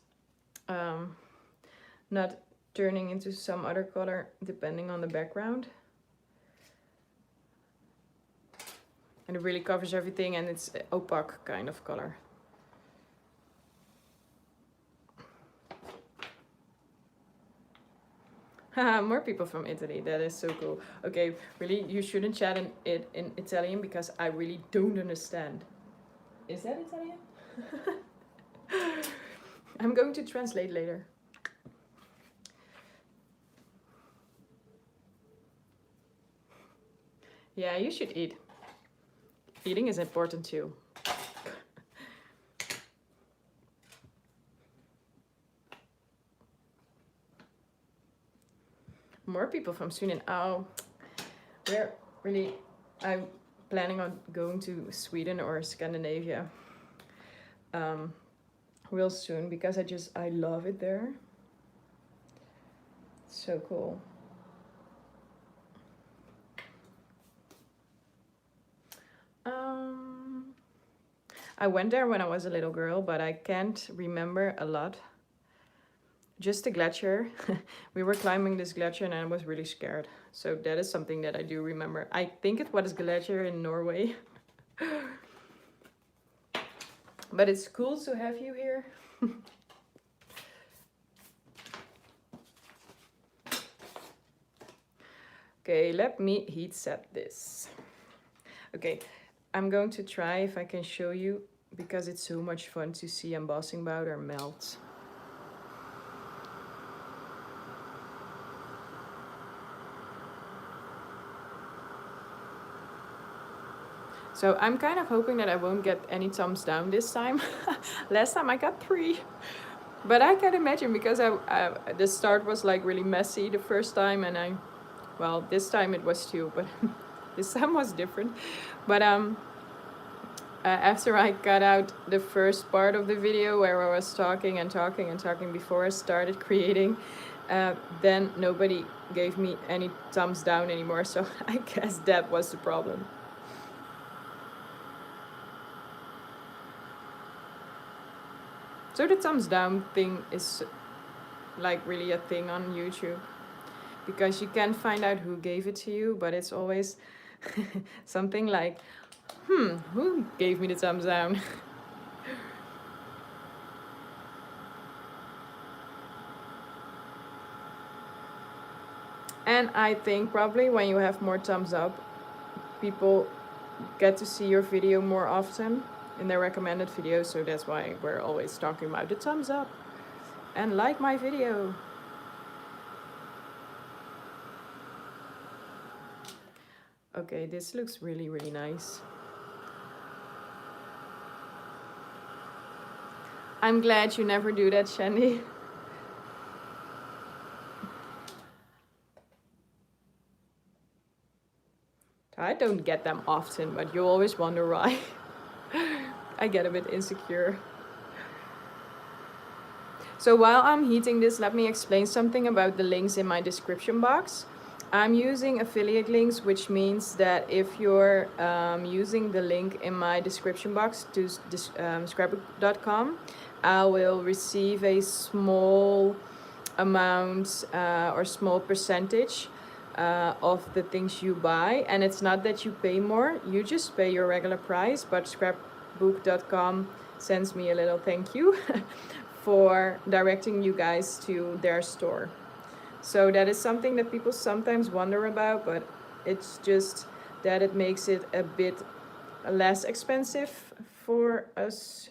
Speaker 1: not turning into some other color depending on the background. And it really covers everything, and it's opaque kind of color. More people from Italy. That is so cool. Okay, really, you shouldn't chat in Italian because I really don't understand. Is that Italian? I'm going to translate later. Yeah, you should eat. Eating is important too. More people from Sweden. Oh, we're really, I'm planning on going to Sweden or Scandinavia real soon because I love it there. It's so cool. I went there when I was a little girl, but I can't remember a lot. Just the glacier. We were climbing this glacier and I was really scared. So that is something that I do remember. I think it was glacier in Norway. But it's cool to have you here. Okay, let me heat set this. Okay, I'm going to try if I can show you because it's so much fun to see embossing powder melt. So I'm kind of hoping that I won't get any thumbs down this time. Last time I got 3. But I can imagine because the start was like really messy the first time, and well, this time it was 2, but this time was different. But after I cut out the first part of the video where I was talking before I started creating, then nobody gave me any thumbs down anymore. So I guess that was the problem. So the thumbs down thing is like really a thing on YouTube because you can find out who gave it to you, but it's always something like, who gave me the thumbs down? And I think probably when you have more thumbs up, people get to see your video more often in their recommended videos, so that's why we're always talking about the thumbs up and like my video. Okay, this looks really, really nice. I'm glad you never do that, Shandy. I don't get them often, but you always wonder why. I get a bit insecure. So while I'm heating this, let me explain something about the links in my description box. I'm using affiliate links, which means that if you're using the link in my description box to scrapbook.com, I will receive a small amount or small percentage of the things you buy. And it's not that you pay more, you just pay your regular price, but scrapbook.com sends me a little thank you for directing you guys to their store. So that is something that people sometimes wonder about, but it's just that it makes it a bit less expensive for us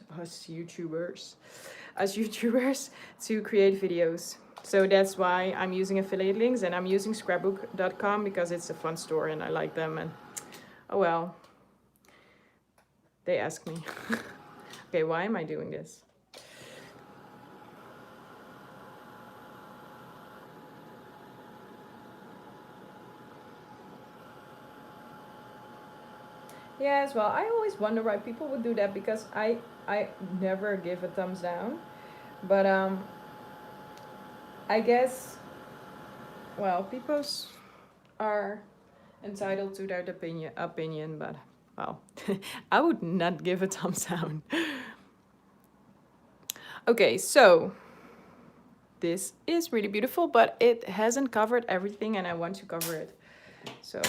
Speaker 1: YouTubers to create videos. So that's why I'm using affiliate links, and I'm using scrapbook.com because it's a fun store and I like them, and oh well, they ask me. Okay, why am I doing this? Yes, well, I always wonder why people would do that, because I never give a thumbs down, but I guess, well, people are entitled to their opinion, but well, I would not give a thumbs down. Okay, so this is really beautiful, but it hasn't covered everything and I want to cover it. So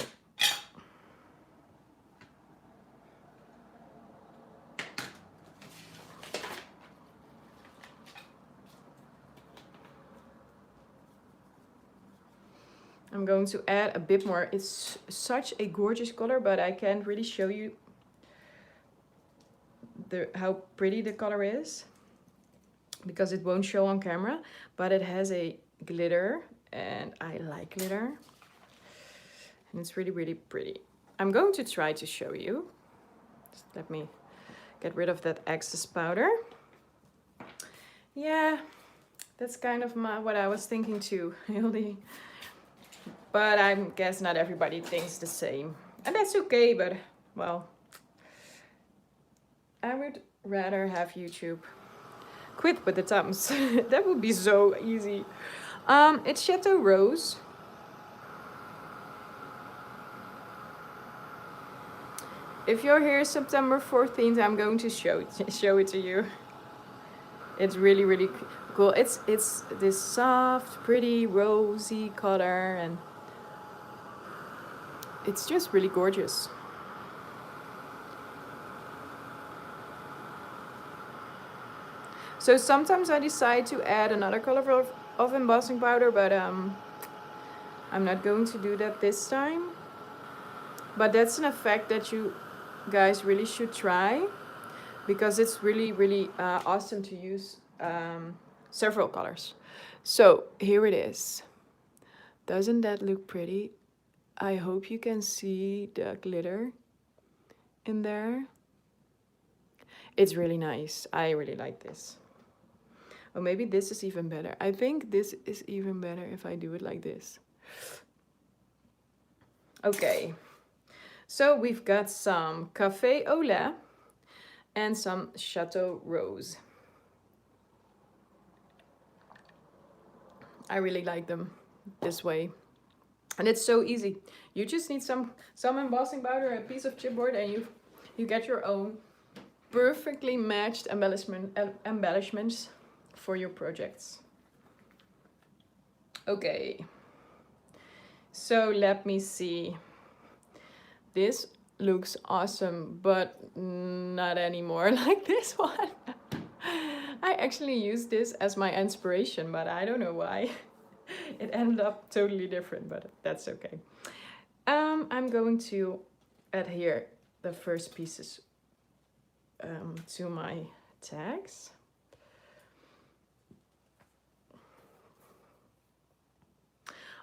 Speaker 1: I'm going to add a bit more. It's such a gorgeous color, but I can't really show you how pretty the color is because it won't show on camera, but it has a glitter and I like glitter and it's really, really pretty. I'm going to try to show you. Just let me get rid of that excess powder. Yeah, that's kind of what I was thinking too, really. But I guess not everybody thinks the same. And that's okay, but well, I would rather have YouTube quit with the thumbs. That would be so easy. It's Chateau Rose. If you're here September 14th, I'm going to show it to you. It's really, really cool. It's this soft, pretty, rosy color, and it's just really gorgeous. So sometimes I decide to add another color of embossing powder, but I'm not going to do that this time. But that's an effect that you guys really should try, because it's really, really awesome to use several colors. So here it is. Doesn't that look pretty? I hope you can see the glitter in there. It's really nice. I really like this. Or maybe this is even better. I think this is even better if I do it like this. Okay. So we've got some Café au lait and some Chateau Rose. I really like them this way. And it's so easy. You just need some embossing powder, a piece of chipboard, and you get your own perfectly matched embellishments for your projects. Okay. So let me see. This looks awesome, but not anymore like this one. I actually used this as my inspiration, but I don't know why. It ended up totally different, but that's okay. I'm going to adhere the first pieces to my tags.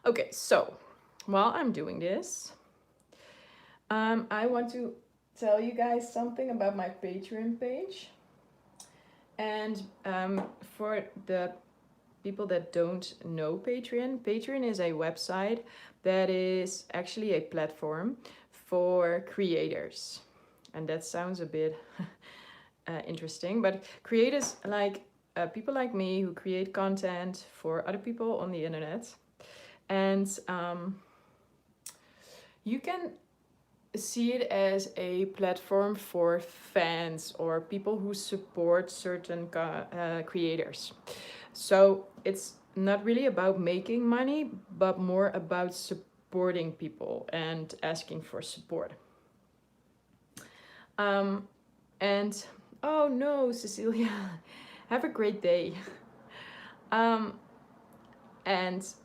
Speaker 1: Okay, so while I'm doing this, I want to tell you guys something about my Patreon page. And for the people that don't know Patreon, Patreon is a website that is actually a platform for creators. And that sounds a bit interesting, but creators like people like me who create content for other people on the internet. And you can see it as a platform for fans or people who support certain creators. So it's not really about making money, but more about supporting people and asking for support. And oh no, Cecilia, have a great day. And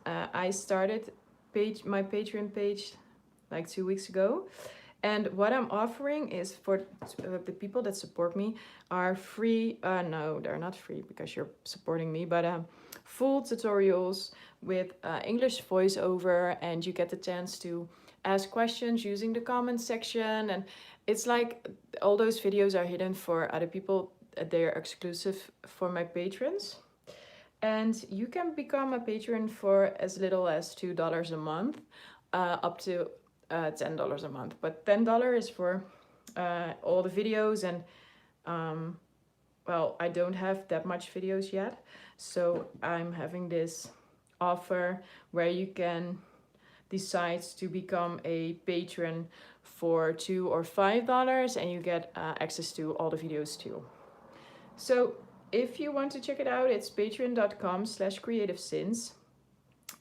Speaker 1: I started my Patreon page like 2 weeks ago. And what I'm offering is for the people that support me are free, no, they're not free because you're supporting me, but full tutorials with English voiceover, and you get the chance to ask questions using the comment section. And it's like all those videos are hidden for other people. They're exclusive for my patrons. And you can become a patron for as little as $2 a month, up to $10 a month. But $10 is for all the videos, and well, I don't have that much videos yet, so I'm having this offer where you can decide to become a patron for $2 or $5, and you get access to all the videos too. So if you want to check it out, it's patreon.com/CreativeCins.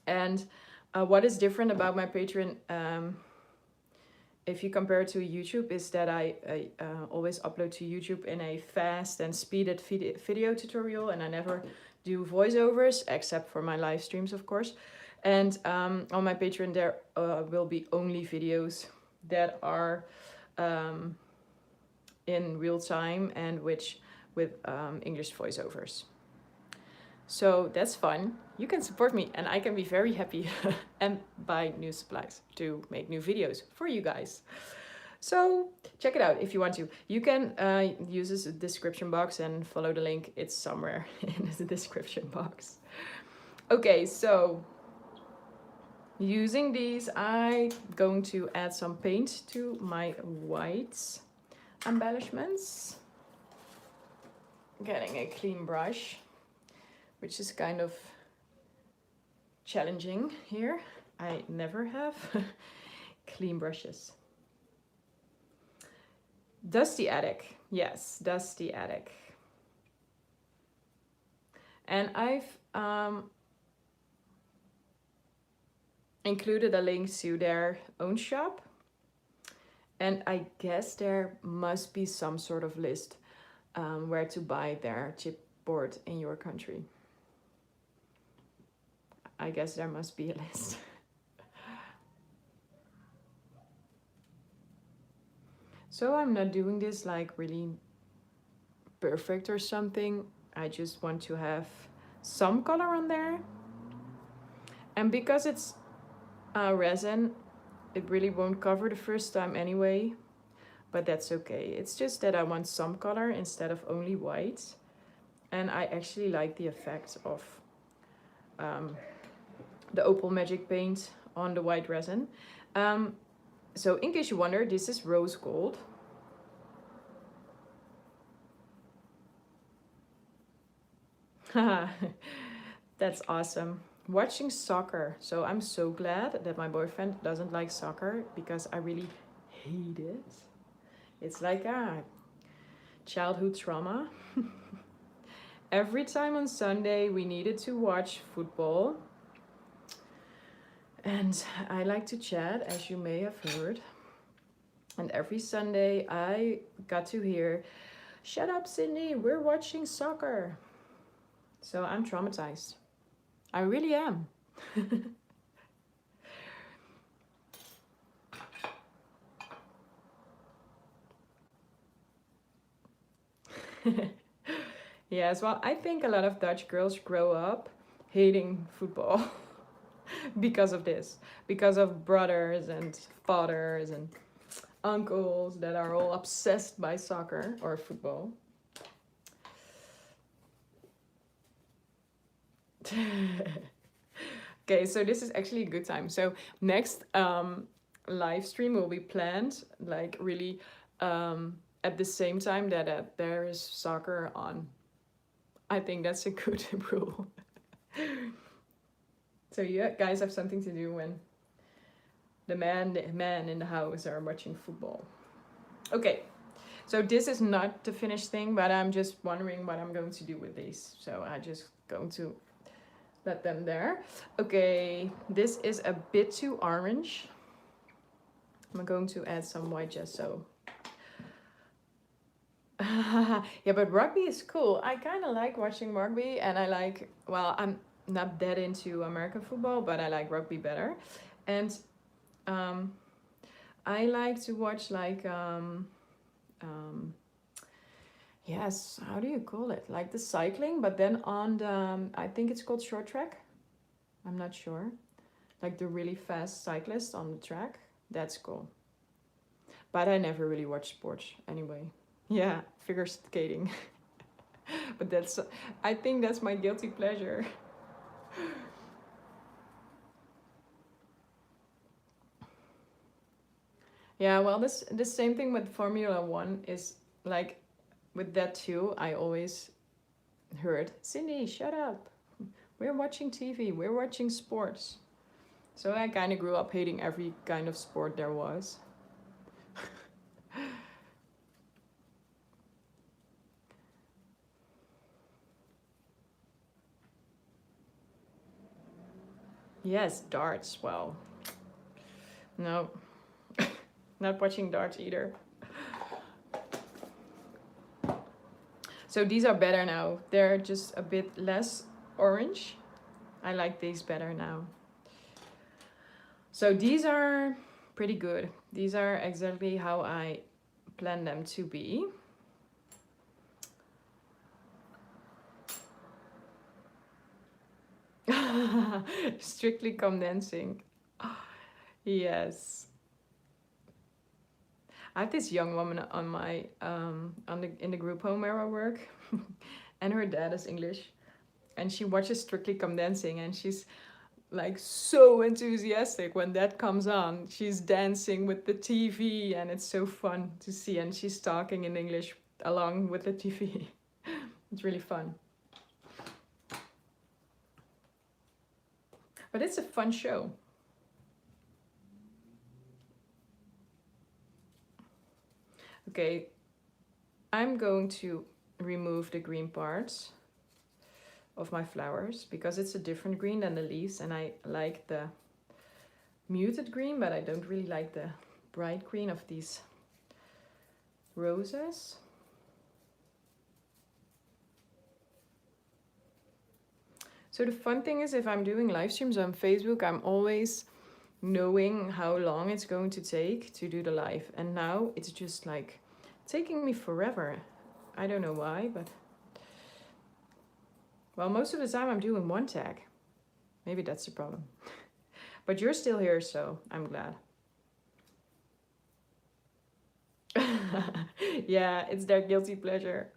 Speaker 1: And what is different about my Patreon, if you compare it to YouTube, is that I always upload to YouTube in a fast and speeded video tutorial, and I never do voiceovers except for my live streams, of course. And on my Patreon there will be only videos that are in real time and with English voiceovers. So that's fun. You can support me and I can be very happy and buy new supplies to make new videos for you guys. So check it out if you want to. You can use this description box and follow the link. It's somewhere in the description box. Okay, so using these, I'm going to add some paint to my white embellishments. Getting a clean brush, which is kind of challenging here. I never have clean brushes. Dusty Attic, yes, Dusty Attic. And I've included a link to their own shop. And I guess there must be some sort of list where to buy their chipboard in your country. I guess there must be a list. So I'm not doing this like really perfect or something. I just want to have some color on there. And because it's resin, it really won't cover the first time anyway, but that's okay. It's just that I want some color instead of only white. And I actually like the effect of the Opal Magic paint on the white resin. So in case you wonder, this is rose gold. That's awesome. Watching soccer. So I'm so glad that my boyfriend doesn't like soccer because I really hate it. It's like a childhood trauma. Every time on Sunday we needed to watch football. And I like to chat, as you may have heard. And every Sunday I got to hear, "Shut up, Sydney, we're watching soccer." So I'm traumatized. I really am. Yes, well, I think a lot of Dutch girls grow up hating football because of this. Because of brothers and fathers and uncles that are all obsessed by soccer or football. Okay, so this is actually a good time. So next live stream will be planned like really at the same time that there is soccer on. I think that's a good rule. So you guys have something to do when the men in the house are watching football. Okay, so this is not the finished thing, but I'm just wondering what I'm going to do with these. So I just going to let them there. Okay, this is a bit too orange. I'm going to add some white gesso. Yeah, but rugby is cool. I kind of like watching rugby, and I like, well, I'm not that into American football, but I like rugby better. And I like to watch like yes, how do you call it? Like the cycling, but then on the I think it's called short track. I'm not sure. Like the really fast cyclist on the track. That's cool. But I never really watch sports anyway. Yeah, figure skating. But that's, I think that's my guilty pleasure. Yeah, well, this the same thing with Formula One is like with that too. I always heard, Cindy, shut up. We're watching TV. We're watching sports. So I kind of grew up hating every kind of sport there was. Yes, darts. Well, no, not watching darts either. So these are better now. They're just a bit less orange. I like these better now. So these are pretty good. These are exactly how I plan them to be. Strictly condensing. Yes. I have this young woman on my in the group home where I work, and her dad is English, and she watches Strictly Condensing, and she's like so enthusiastic when that comes on. She's dancing with the TV, and it's so fun to see, and she's talking in English along with the TV. It's really fun. But it's a fun show. Okay, I'm going to remove the green parts of my flowers because it's a different green than the leaves, and I like the muted green, but I don't really like the bright green of these roses. So the fun thing is, if I'm doing live streams on Facebook, I'm always knowing how long it's going to take to do the live, and now it's just like taking me forever. I don't know why, but well, most of the time I'm doing one tag. Maybe that's the problem. But you're still here, so I'm glad. Yeah, it's their guilty pleasure.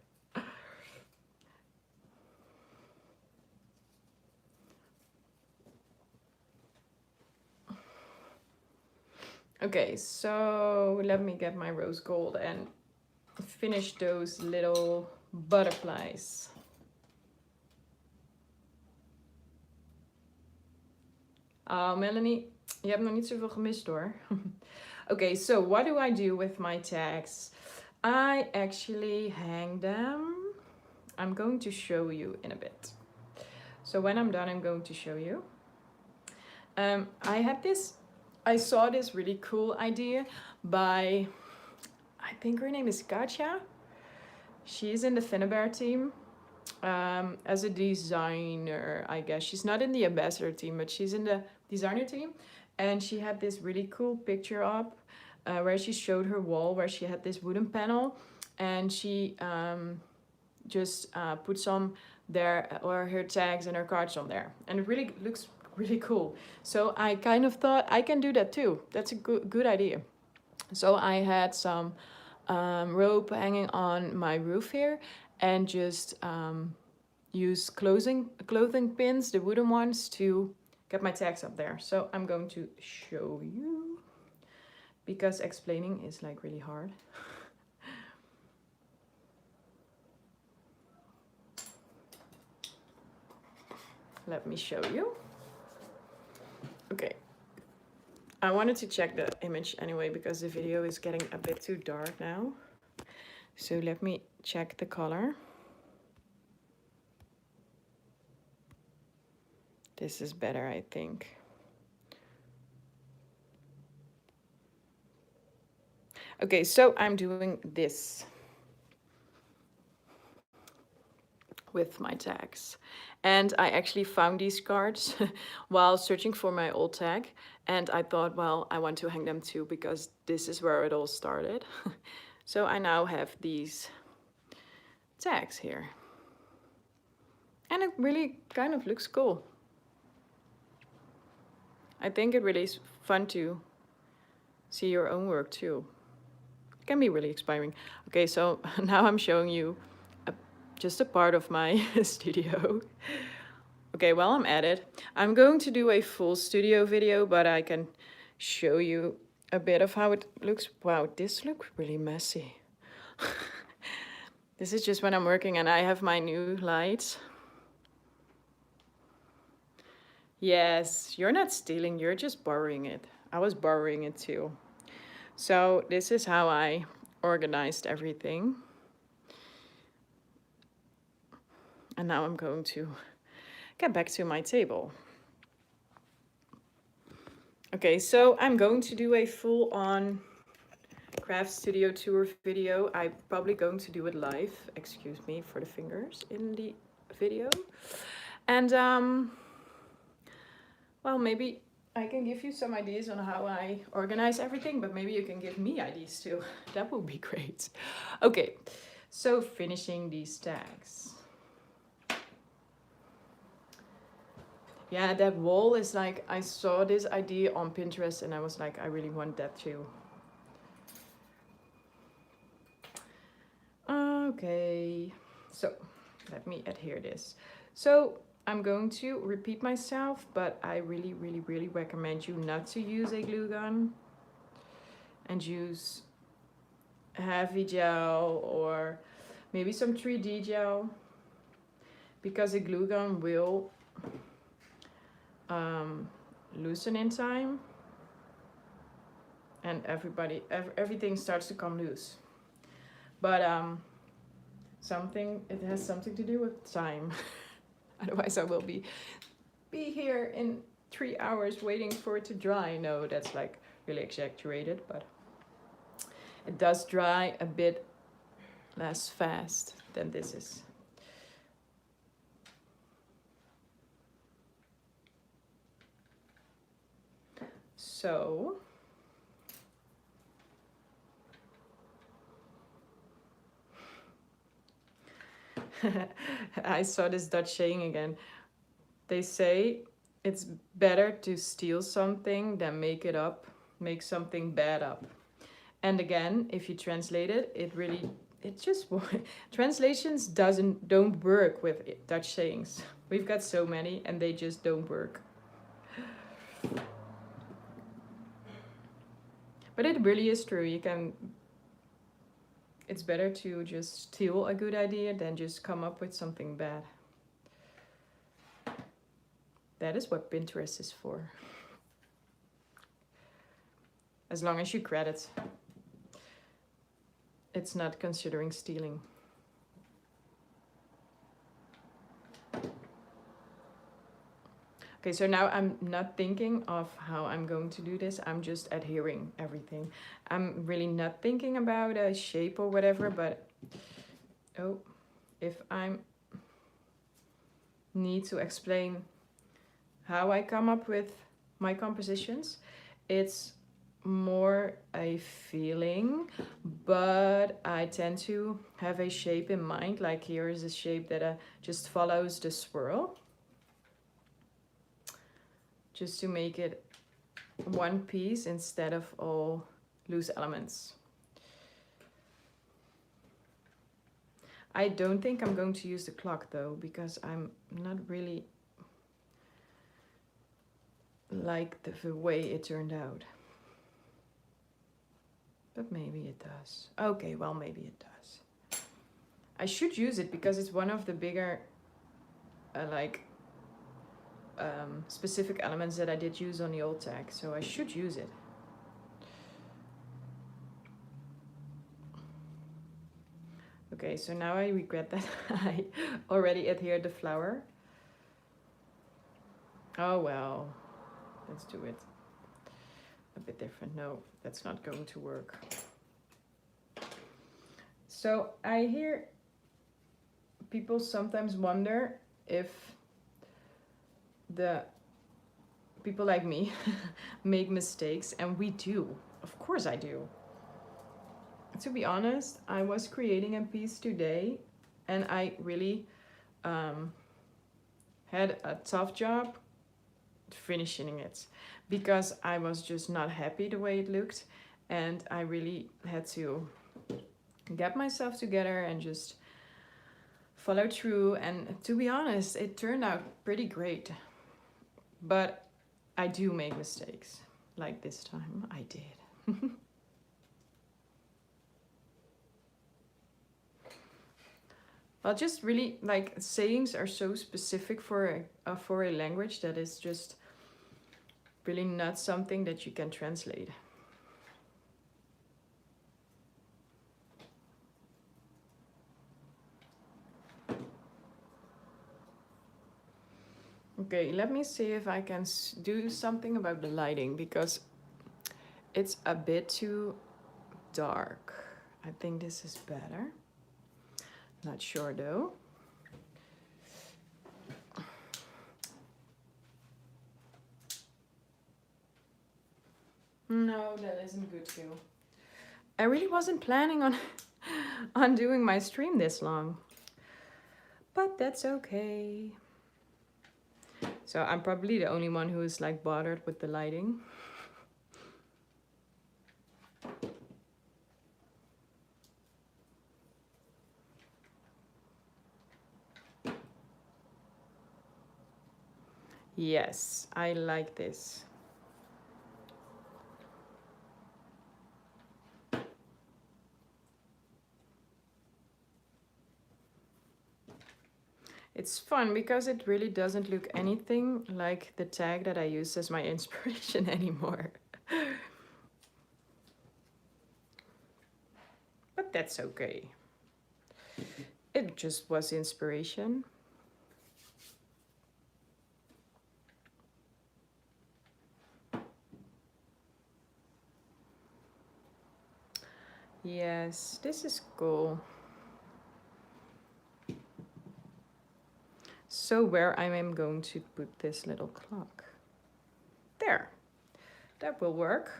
Speaker 1: Okay, so let me get my rose gold and finish those little butterflies. Melanie, je hebt nog niet zoveel gemist hoor. Okay, so what do I do with my tags? I actually hang them. I'm going to show you in a bit. So when I'm done, I'm going to show you. I saw this really cool idea by, I think her name is Katja. She's in the Finnabair team as a designer, I guess. She's not in the ambassador team, but she's in the designer team. And she had this really cool picture up where she showed her wall where she had this wooden panel, and she just put some there, or her tags and her cards on there, and it really looks really cool. So I kind of thought I can do that too. That's a good idea. So I had some rope hanging on my roof here, and just use clothing pins, the wooden ones, to get my tags up there. So I'm going to show you, because explaining is like really hard. Let me show you. Okay, I wanted to check the image anyway because the video is getting a bit too dark now. So let me check the color. This is better, I think. Okay, so I'm doing this with my tags. And I actually found these cards while searching for my old tag. And I thought, well, I want to hang them too because this is where it all started. So I now have these tags here. And it really kind of looks cool. I think it really is fun to see your own work too. It can be really inspiring. Okay, so now I'm showing you just a part of my studio. Okay, while I'm at it, I'm going to do a full studio video, but I can show you a bit of how it looks. Wow, this looks really messy. This is just when I'm working and I have my new lights. Yes, you're not stealing, you're just borrowing it. I was borrowing it too. So this is how I organized everything. And now I'm going to get back to my table. Okay, so I'm going to do a full-on craft studio tour video. I'm probably going to do it live. Excuse me for the fingers in the video. And well, maybe I can give you some ideas on how I organize everything, but maybe you can give me ideas too. That would be great. Okay, so finishing these tags. Yeah, that wall is like, I saw this idea on Pinterest and I was like, I really want that too. Okay, so let me adhere this. So I'm going to repeat myself, but I really recommend you not to use a glue gun and use heavy gel or maybe some 3D gel, because a glue gun will loosen in time and everything starts to come loose. But it has something to do with time. Otherwise I will be here in 3 hours waiting for it to dry. No, that's like really exaggerated, but it does dry a bit less fast than this is. So I saw this Dutch saying again. They say it's better to steal something than make something bad up. And again, if you translate it, it just translations don't work with Dutch sayings. We've got so many and they just don't work. But it really is true. It's better to just steal a good idea than just come up with something bad. That is what Pinterest is for. As long as you credit, it's not considering stealing. Okay, so now I'm not thinking of how I'm going to do this. I'm just adhering everything. I'm really not thinking about a shape or whatever, but if I need to explain how I come up with my compositions, it's more a feeling, but I tend to have a shape in mind. Like here is a shape that just follows the swirl, just to make it one piece instead of all loose elements. I don't think I'm going to use the clock though, because I'm not really like the way it turned out. But maybe it does. Okay, well, maybe it does. I should use it because it's one of the bigger specific elements that I did use on the old tag, so I should use it. Okay, so now I regret that I already adhered the flower. Oh well, let's do it a bit different. No, that's not going to work. So I hear people sometimes wonder if the people like me make mistakes, and we do. Of course I do. To be honest, I was creating a piece today and I really had a tough job finishing it because I was just not happy the way it looked, and I really had to get myself together and just follow through, and to be honest, it turned out pretty great. But I do make mistakes, like this time I did. Well, just really, like, sayings are so specific for a language that is just really not something that you can translate. Okay, let me see if I can do something about the lighting, because it's a bit too dark. I think this is better. Not sure though. No, that isn't good too. I really wasn't planning on doing my stream this long, but that's okay. So I'm probably the only one who is like bothered with the lighting. Yes, I like this. It's fun because it really doesn't look anything like the tag that I use as my inspiration anymore. But that's okay. It just was inspiration. Yes, this is cool. So where I am going to put this little clock. There, that will work.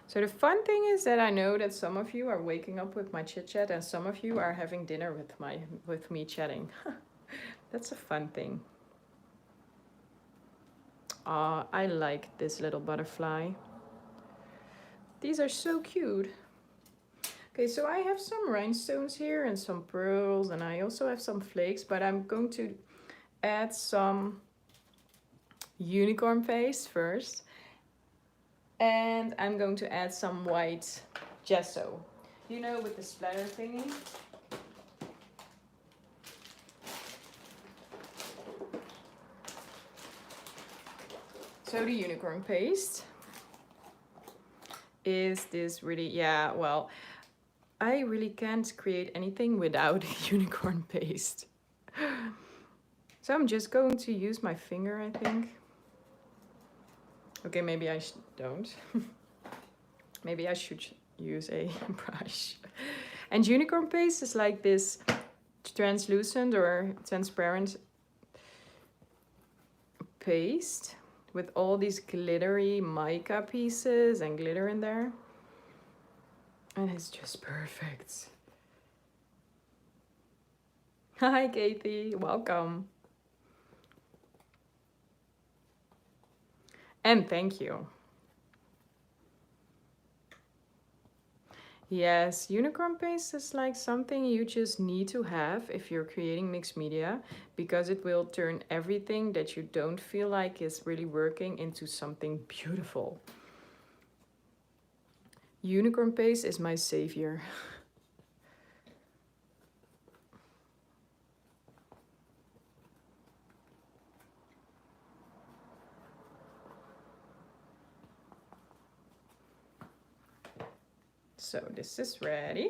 Speaker 1: So the fun thing is that I know that some of you are waking up with my chit chat and some of you are having dinner with me chatting. That's a fun thing. I like this little butterfly. These are so cute. Okay, so I have some rhinestones here and some pearls, and I also have some flakes, but I'm going to add some unicorn paste first. And I'm going to add some white gesso. You know, with the splatter thingy. So the unicorn paste is this really, yeah, well, I really can't create anything without unicorn paste. So I'm just going to use my finger, I think. Okay, maybe I don't. Maybe I should use a brush. And unicorn paste is like this translucent or transparent paste with all these glittery mica pieces and glitter in there. And it's just perfect. Hi, Katie, welcome. And thank you. Yes, unicorn paste is like something you just need to have if you're creating mixed media, because it will turn everything that you don't feel like is really working into something beautiful. Unicorn paste is my savior. So this is ready.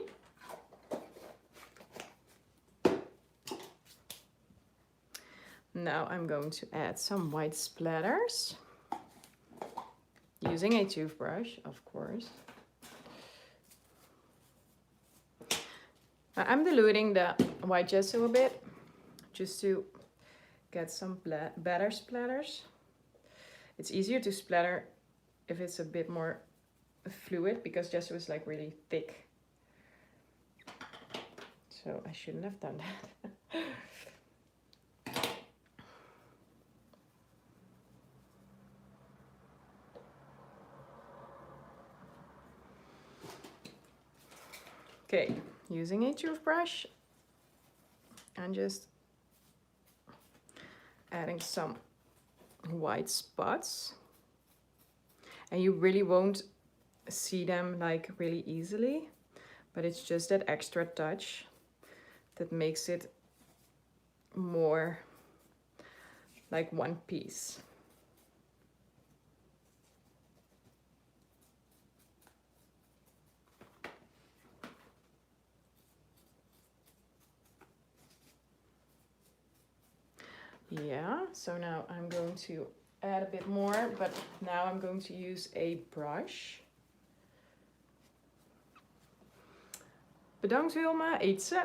Speaker 1: Now I'm going to add some white splatters using a toothbrush, of course. I'm diluting the white gesso a bit just to get some better splatters. It's easier to splatter if it's a bit more fluid because gesso is like really thick. So I shouldn't have done that. Okay, using a toothbrush and just adding some white spots. And you really won't see them like really easily, but it's just that extra touch that makes it more like one piece. Yeah, so now I'm going to add a bit more, but now I'm going to use a brush. Bedankt Wilma, eet ze.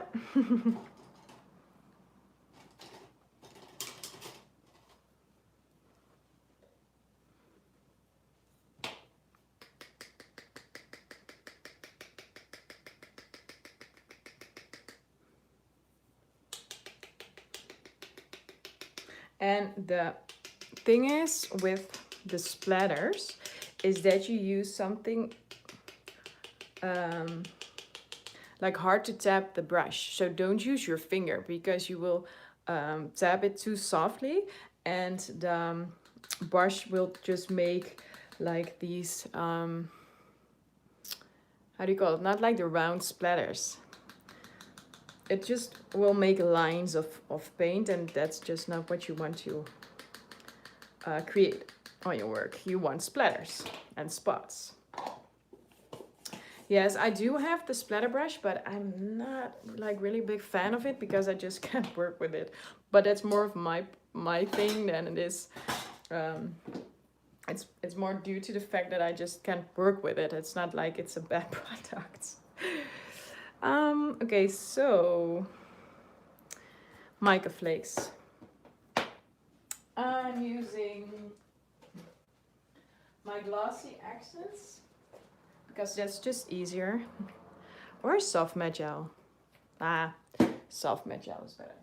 Speaker 1: And the thing is with the splatters is that you use something like hard to tap the brush. So don't use your finger because you will tap it too softly and the brush will just make like these, how do you call it? Not like the round splatters. It just will make lines of paint, and that's just not what you want to create on your work. You want splatters and spots. Yes, I do have the splatter brush, but I'm not like really big fan of it because I just can't work with it. But that's more of my thing than it is. It's more due to the fact that I just can't work with it. It's not like it's a bad product. Okay, so mica flakes. I'm using my glossy accents because that's just easier. Or soft matte gel. Soft matte gel is better.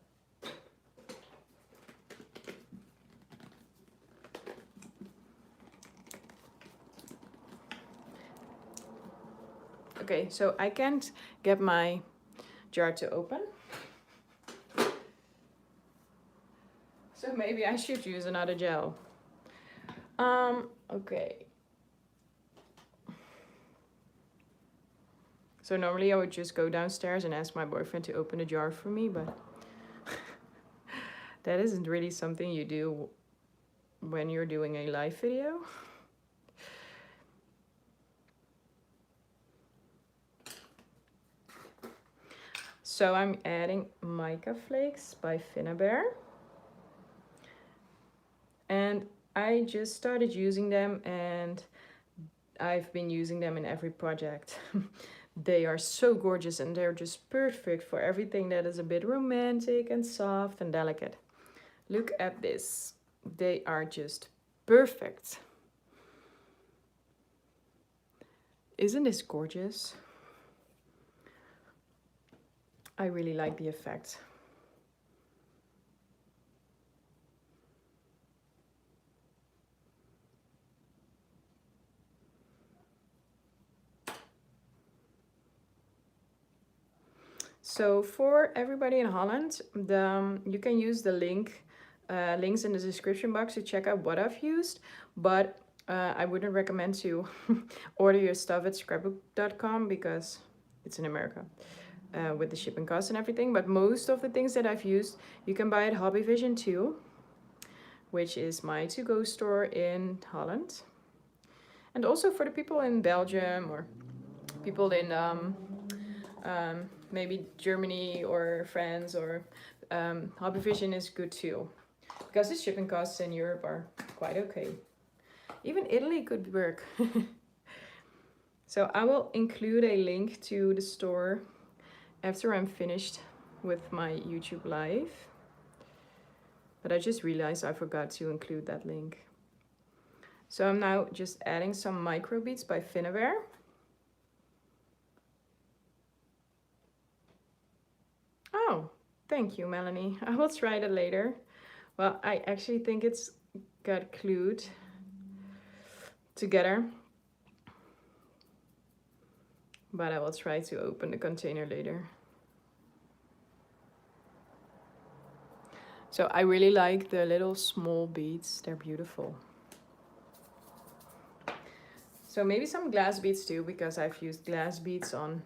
Speaker 1: Okay, so I can't get my jar to open. So maybe I should use another gel. Okay. So normally I would just go downstairs and ask my boyfriend to open a jar for me, but that isn't really something you do when you're doing a live video. So I'm adding mica flakes by Finnabair. And I just started using them and I've been using them in every project. They are so gorgeous and they're just perfect for everything that is a bit romantic and soft and delicate. Look at this. They are just perfect. Isn't this gorgeous? I really like the effect. So for everybody in Holland, you can use the links in the description box to check out what I've used. But I wouldn't recommend to order your stuff at scrapbook.com because it's in America with the shipping costs and everything. But most of the things that I've used, you can buy at Hobby Vision too, which is my to-go store in Holland. And also for the people in Belgium or people in maybe Germany or France or Hobby Vision is good too. Because the shipping costs in Europe are quite okay. Even Italy could work. So I will include a link to the store after I'm finished with my YouTube live. But I just realized I forgot to include that link. So I'm now just adding some micro beads by Finnabair. Oh, thank you, Melanie. I will try that later. Well, I actually think it's got glued together. But I will try to open the container later. So I really like the little small beads. They're beautiful. So maybe some glass beads too, because I've used glass beads on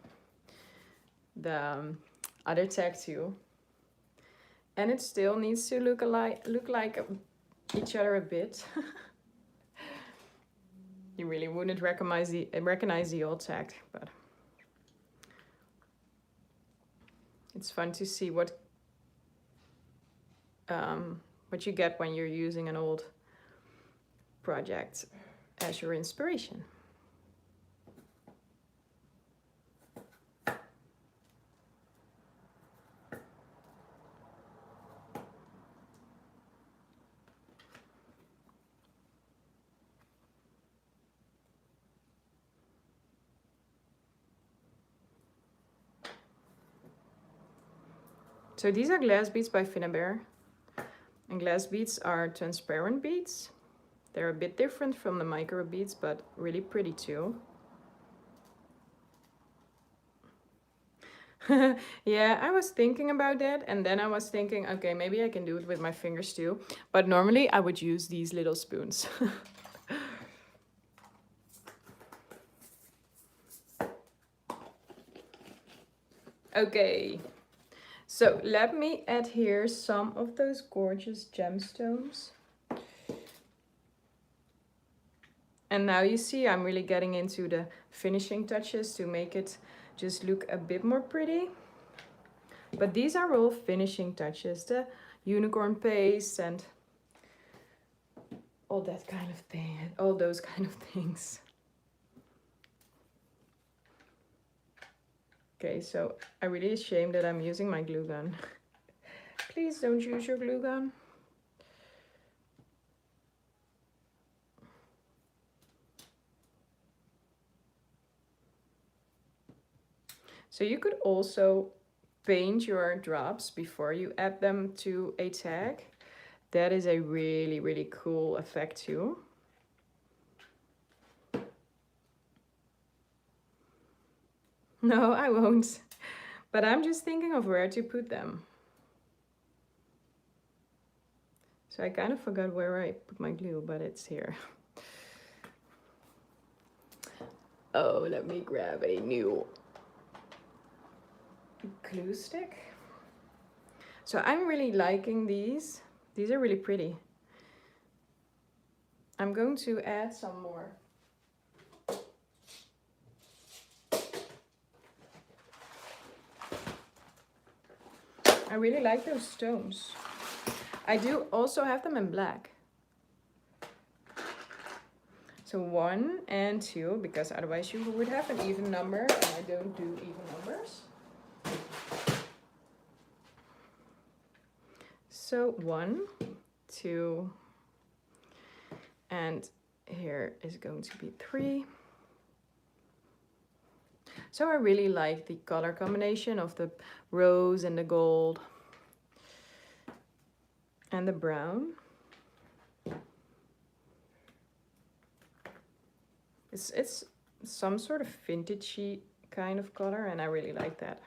Speaker 1: the other tag too. And it still needs to look like each other a bit. You really wouldn't recognize the old tag, but it's fun to see what you get when you're using an old project as your inspiration. So these are glass beads by Finnabair. And glass beads are transparent beads. They're a bit different from the micro beads, but really pretty too. Yeah, I was thinking about that, and then I was thinking, okay, maybe I can do it with my fingers too. But normally I would use these little spoons. Okay, so let me add here some of those gorgeous gemstones. And now you see I'm really getting into the finishing touches to make it just look a bit more pretty. But these are all finishing touches, the unicorn paste and all that kind of thing, all those kind of things. Okay, so I'm really ashamed that I'm using my glue gun. Please don't use your glue gun. So you could also paint your drops before you add them to a tag. That is a really, really cool effect too. No, I won't. But I'm just thinking of where to put them. So I kind of forgot where I put my glue, but it's here. Oh, let me grab a new glue stick. So I'm really liking these. These are really pretty. I'm going to add some more. I really like those stones. I do also have them in black. So 1 and 2, because otherwise you would have an even number, and I don't do even numbers. So 1, 2, and here is going to be 3. So I really like the color combination of the rose and the gold and the brown. It's some sort of vintagey kind of color, and I really like that.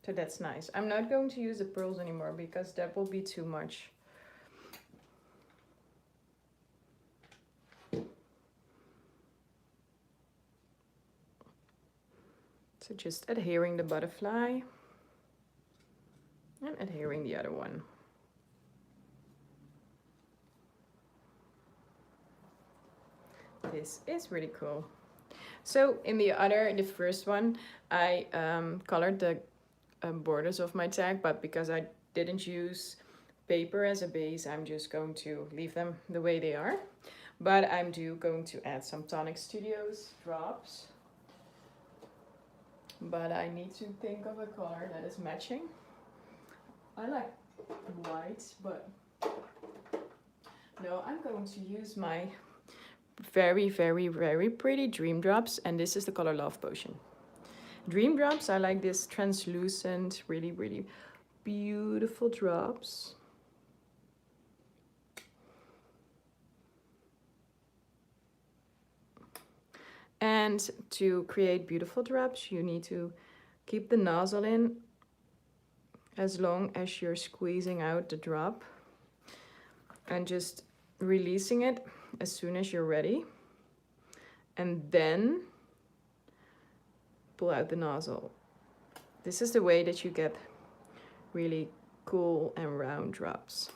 Speaker 1: So that's nice. I'm not going to use the pearls anymore because that will be too much. So just adhering the butterfly and adhering the other one. This is really cool. So in the first one, I colored the borders of my tag, but because I didn't use paper as a base, I'm just going to leave them the way they are. But I'm going to add some Tonic Studios drops. But I need to think of a color that is matching. I like white, but no, I'm going to use my very, very, very pretty Dream Drops, and this is the color Love Potion. Dream Drops, I like this translucent, really, really beautiful drops. And to create beautiful drops, you need to keep the nozzle in as long as you're squeezing out the drop and just releasing it as soon as you're ready. And then pull out the nozzle. This is the way that you get really cool and round drops.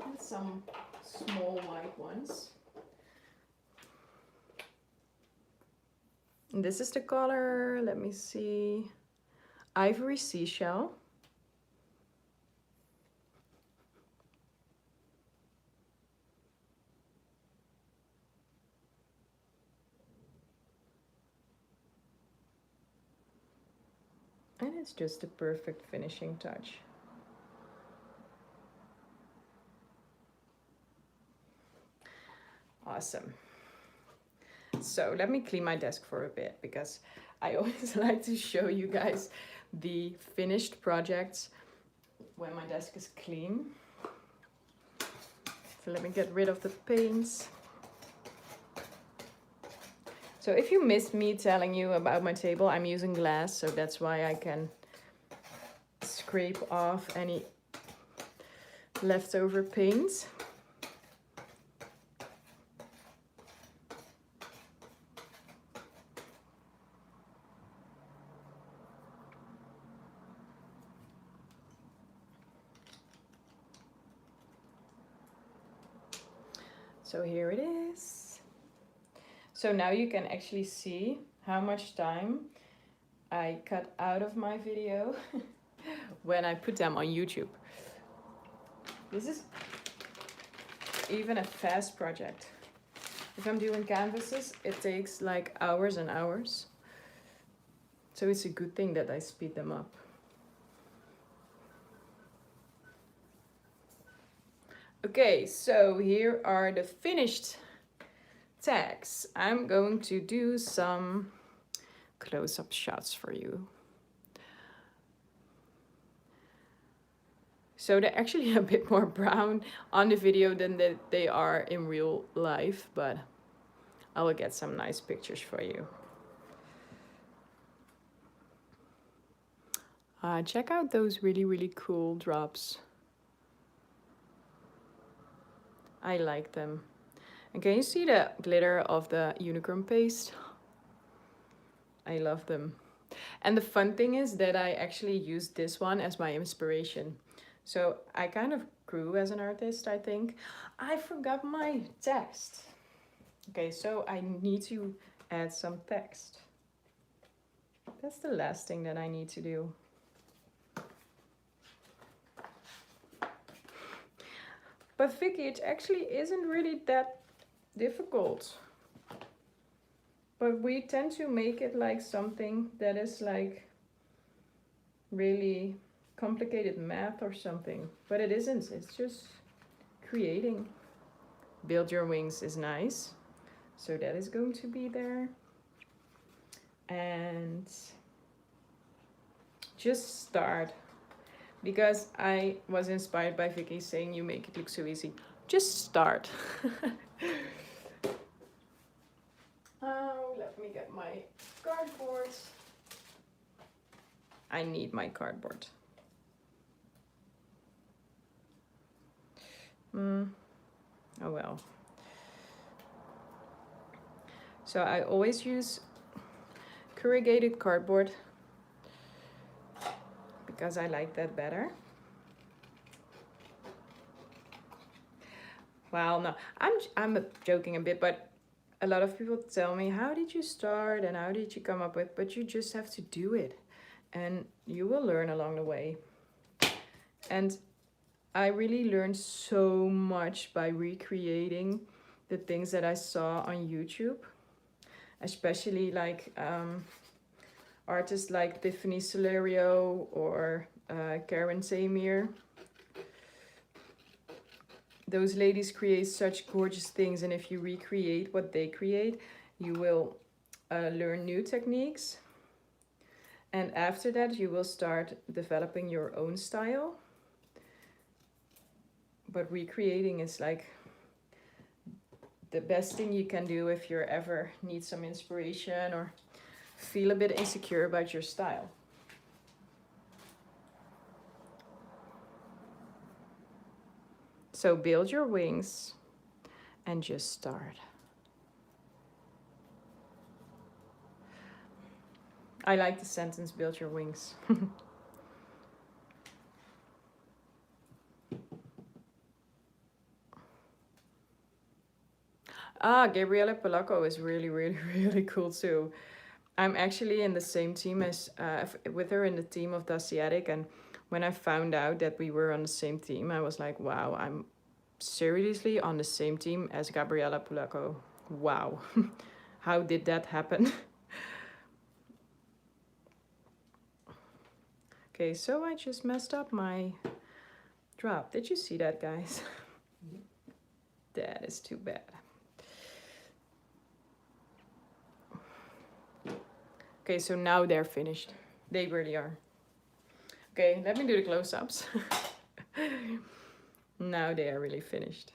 Speaker 1: And some small white ones. And this is the color, let me see, Ivory Seashell. And it's just the perfect finishing touch. Awesome. So let me clean my desk for a bit, because I always like to show you guys the finished projects when my desk is clean. So let me get rid of the paints. So if you missed me telling you about my table, I'm using glass, so that's why I can scrape off any leftover paint. So here it is. So now you can actually see how much time I cut out of my video when I put them on YouTube. This is even a fast project. If I'm doing canvases, it takes like hours and hours. So it's a good thing that I speed them up. Okay, so here are the finished tags. I'm going to do some close-up shots for you. So they're actually a bit more brown on the video than they are in real life, but I will get some nice pictures for you. Check out those really, really cool drops. I like them. And can you see the glitter of the unicorn paste? I love them. And the fun thing is that I actually used this one as my inspiration. So I kind of grew as an artist, I think. I forgot my text. Okay, so I need to add some text. That's the last thing that I need to do. But Vicky, it actually isn't really that difficult. But we tend to make it like something that is like really complicated math or something. But it isn't, it's just creating. Build your wings is nice. So that is going to be there. And just start. Because I was inspired by Vicky saying you make it look so easy. Just start. Oh, let me get my cardboard. I need my cardboard. Oh well. So I always use corrugated cardboard because I like that better. Well, no, I'm joking a bit, but a lot of people tell me, how did you start and how did you come up with, but you just have to do it and you will learn along the way. And I really learned so much by recreating the things that I saw on YouTube, especially like artists like Tiffany Solerio or Karen Samir. Those ladies create such gorgeous things, and if you recreate what they create, you will learn new techniques. And after that, you will start developing your own style. But recreating is like the best thing you can do if you ever need some inspiration or feel a bit insecure about your style. So build your wings and just start. I like the sentence, build your wings. Gabriella Polacco is really, really, really cool too. I'm actually in the same team as, with her in the team of the Asiatic, and when I found out that we were on the same team, I was like, wow, I'm seriously on the same team as Gabriella Polacco. Wow. How did that happen? Okay, so I just messed up my drop. Did you see that, guys? That is too bad. Okay, so now they're finished. They really are. Okay, let me do the close-ups. Now they are really finished.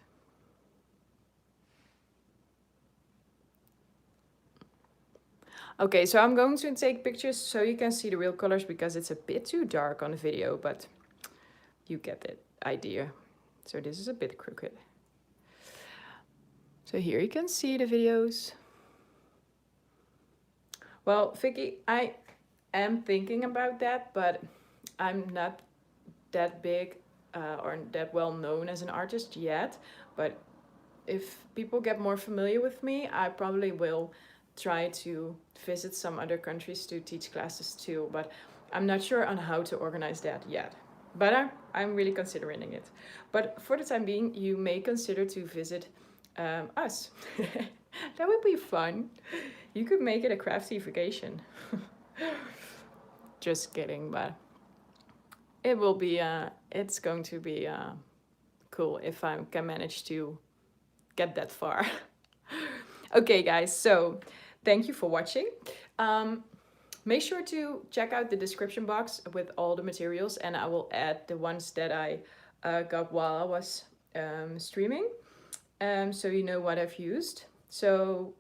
Speaker 1: Okay, so I'm going to take pictures so you can see the real colors because it's a bit too dark on the video, but you get the idea. So this is a bit crooked. So here you can see the videos. Well, Vicky, I am thinking about that, but I'm not that big or that well known as an artist yet. But if people get more familiar with me, I probably will try to visit some other countries to teach classes too. But I'm not sure on how to organize that yet. But I'm really considering it. But for the time being, you may consider to visit us. That would be fun. You could make it a crafty vacation. Just kidding, but it will be, it's going to be cool if I can manage to get that far. Okay, guys, so thank you for watching. Make sure to check out the description box with all the materials, and I will add the ones that I got while I was streaming, so you know what I've used. So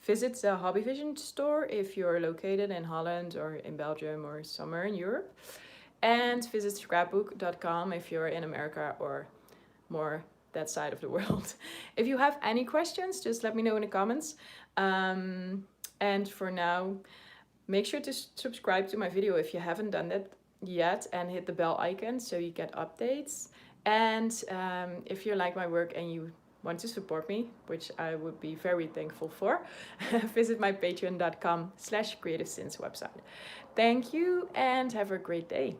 Speaker 1: visit the Hobby Vision store if you're located in Holland or in Belgium or somewhere in Europe, and visit scrapbook.com if you're in America or more that side of the world. If you have any questions, just let me know in the comments. And for now, make sure to subscribe to my video if you haven't done that yet, and hit the bell icon so you get updates. And if you like my work and you want to support me, which I would be very thankful for, visit my patreon.com/CreativeCins website. Thank you and have a great day.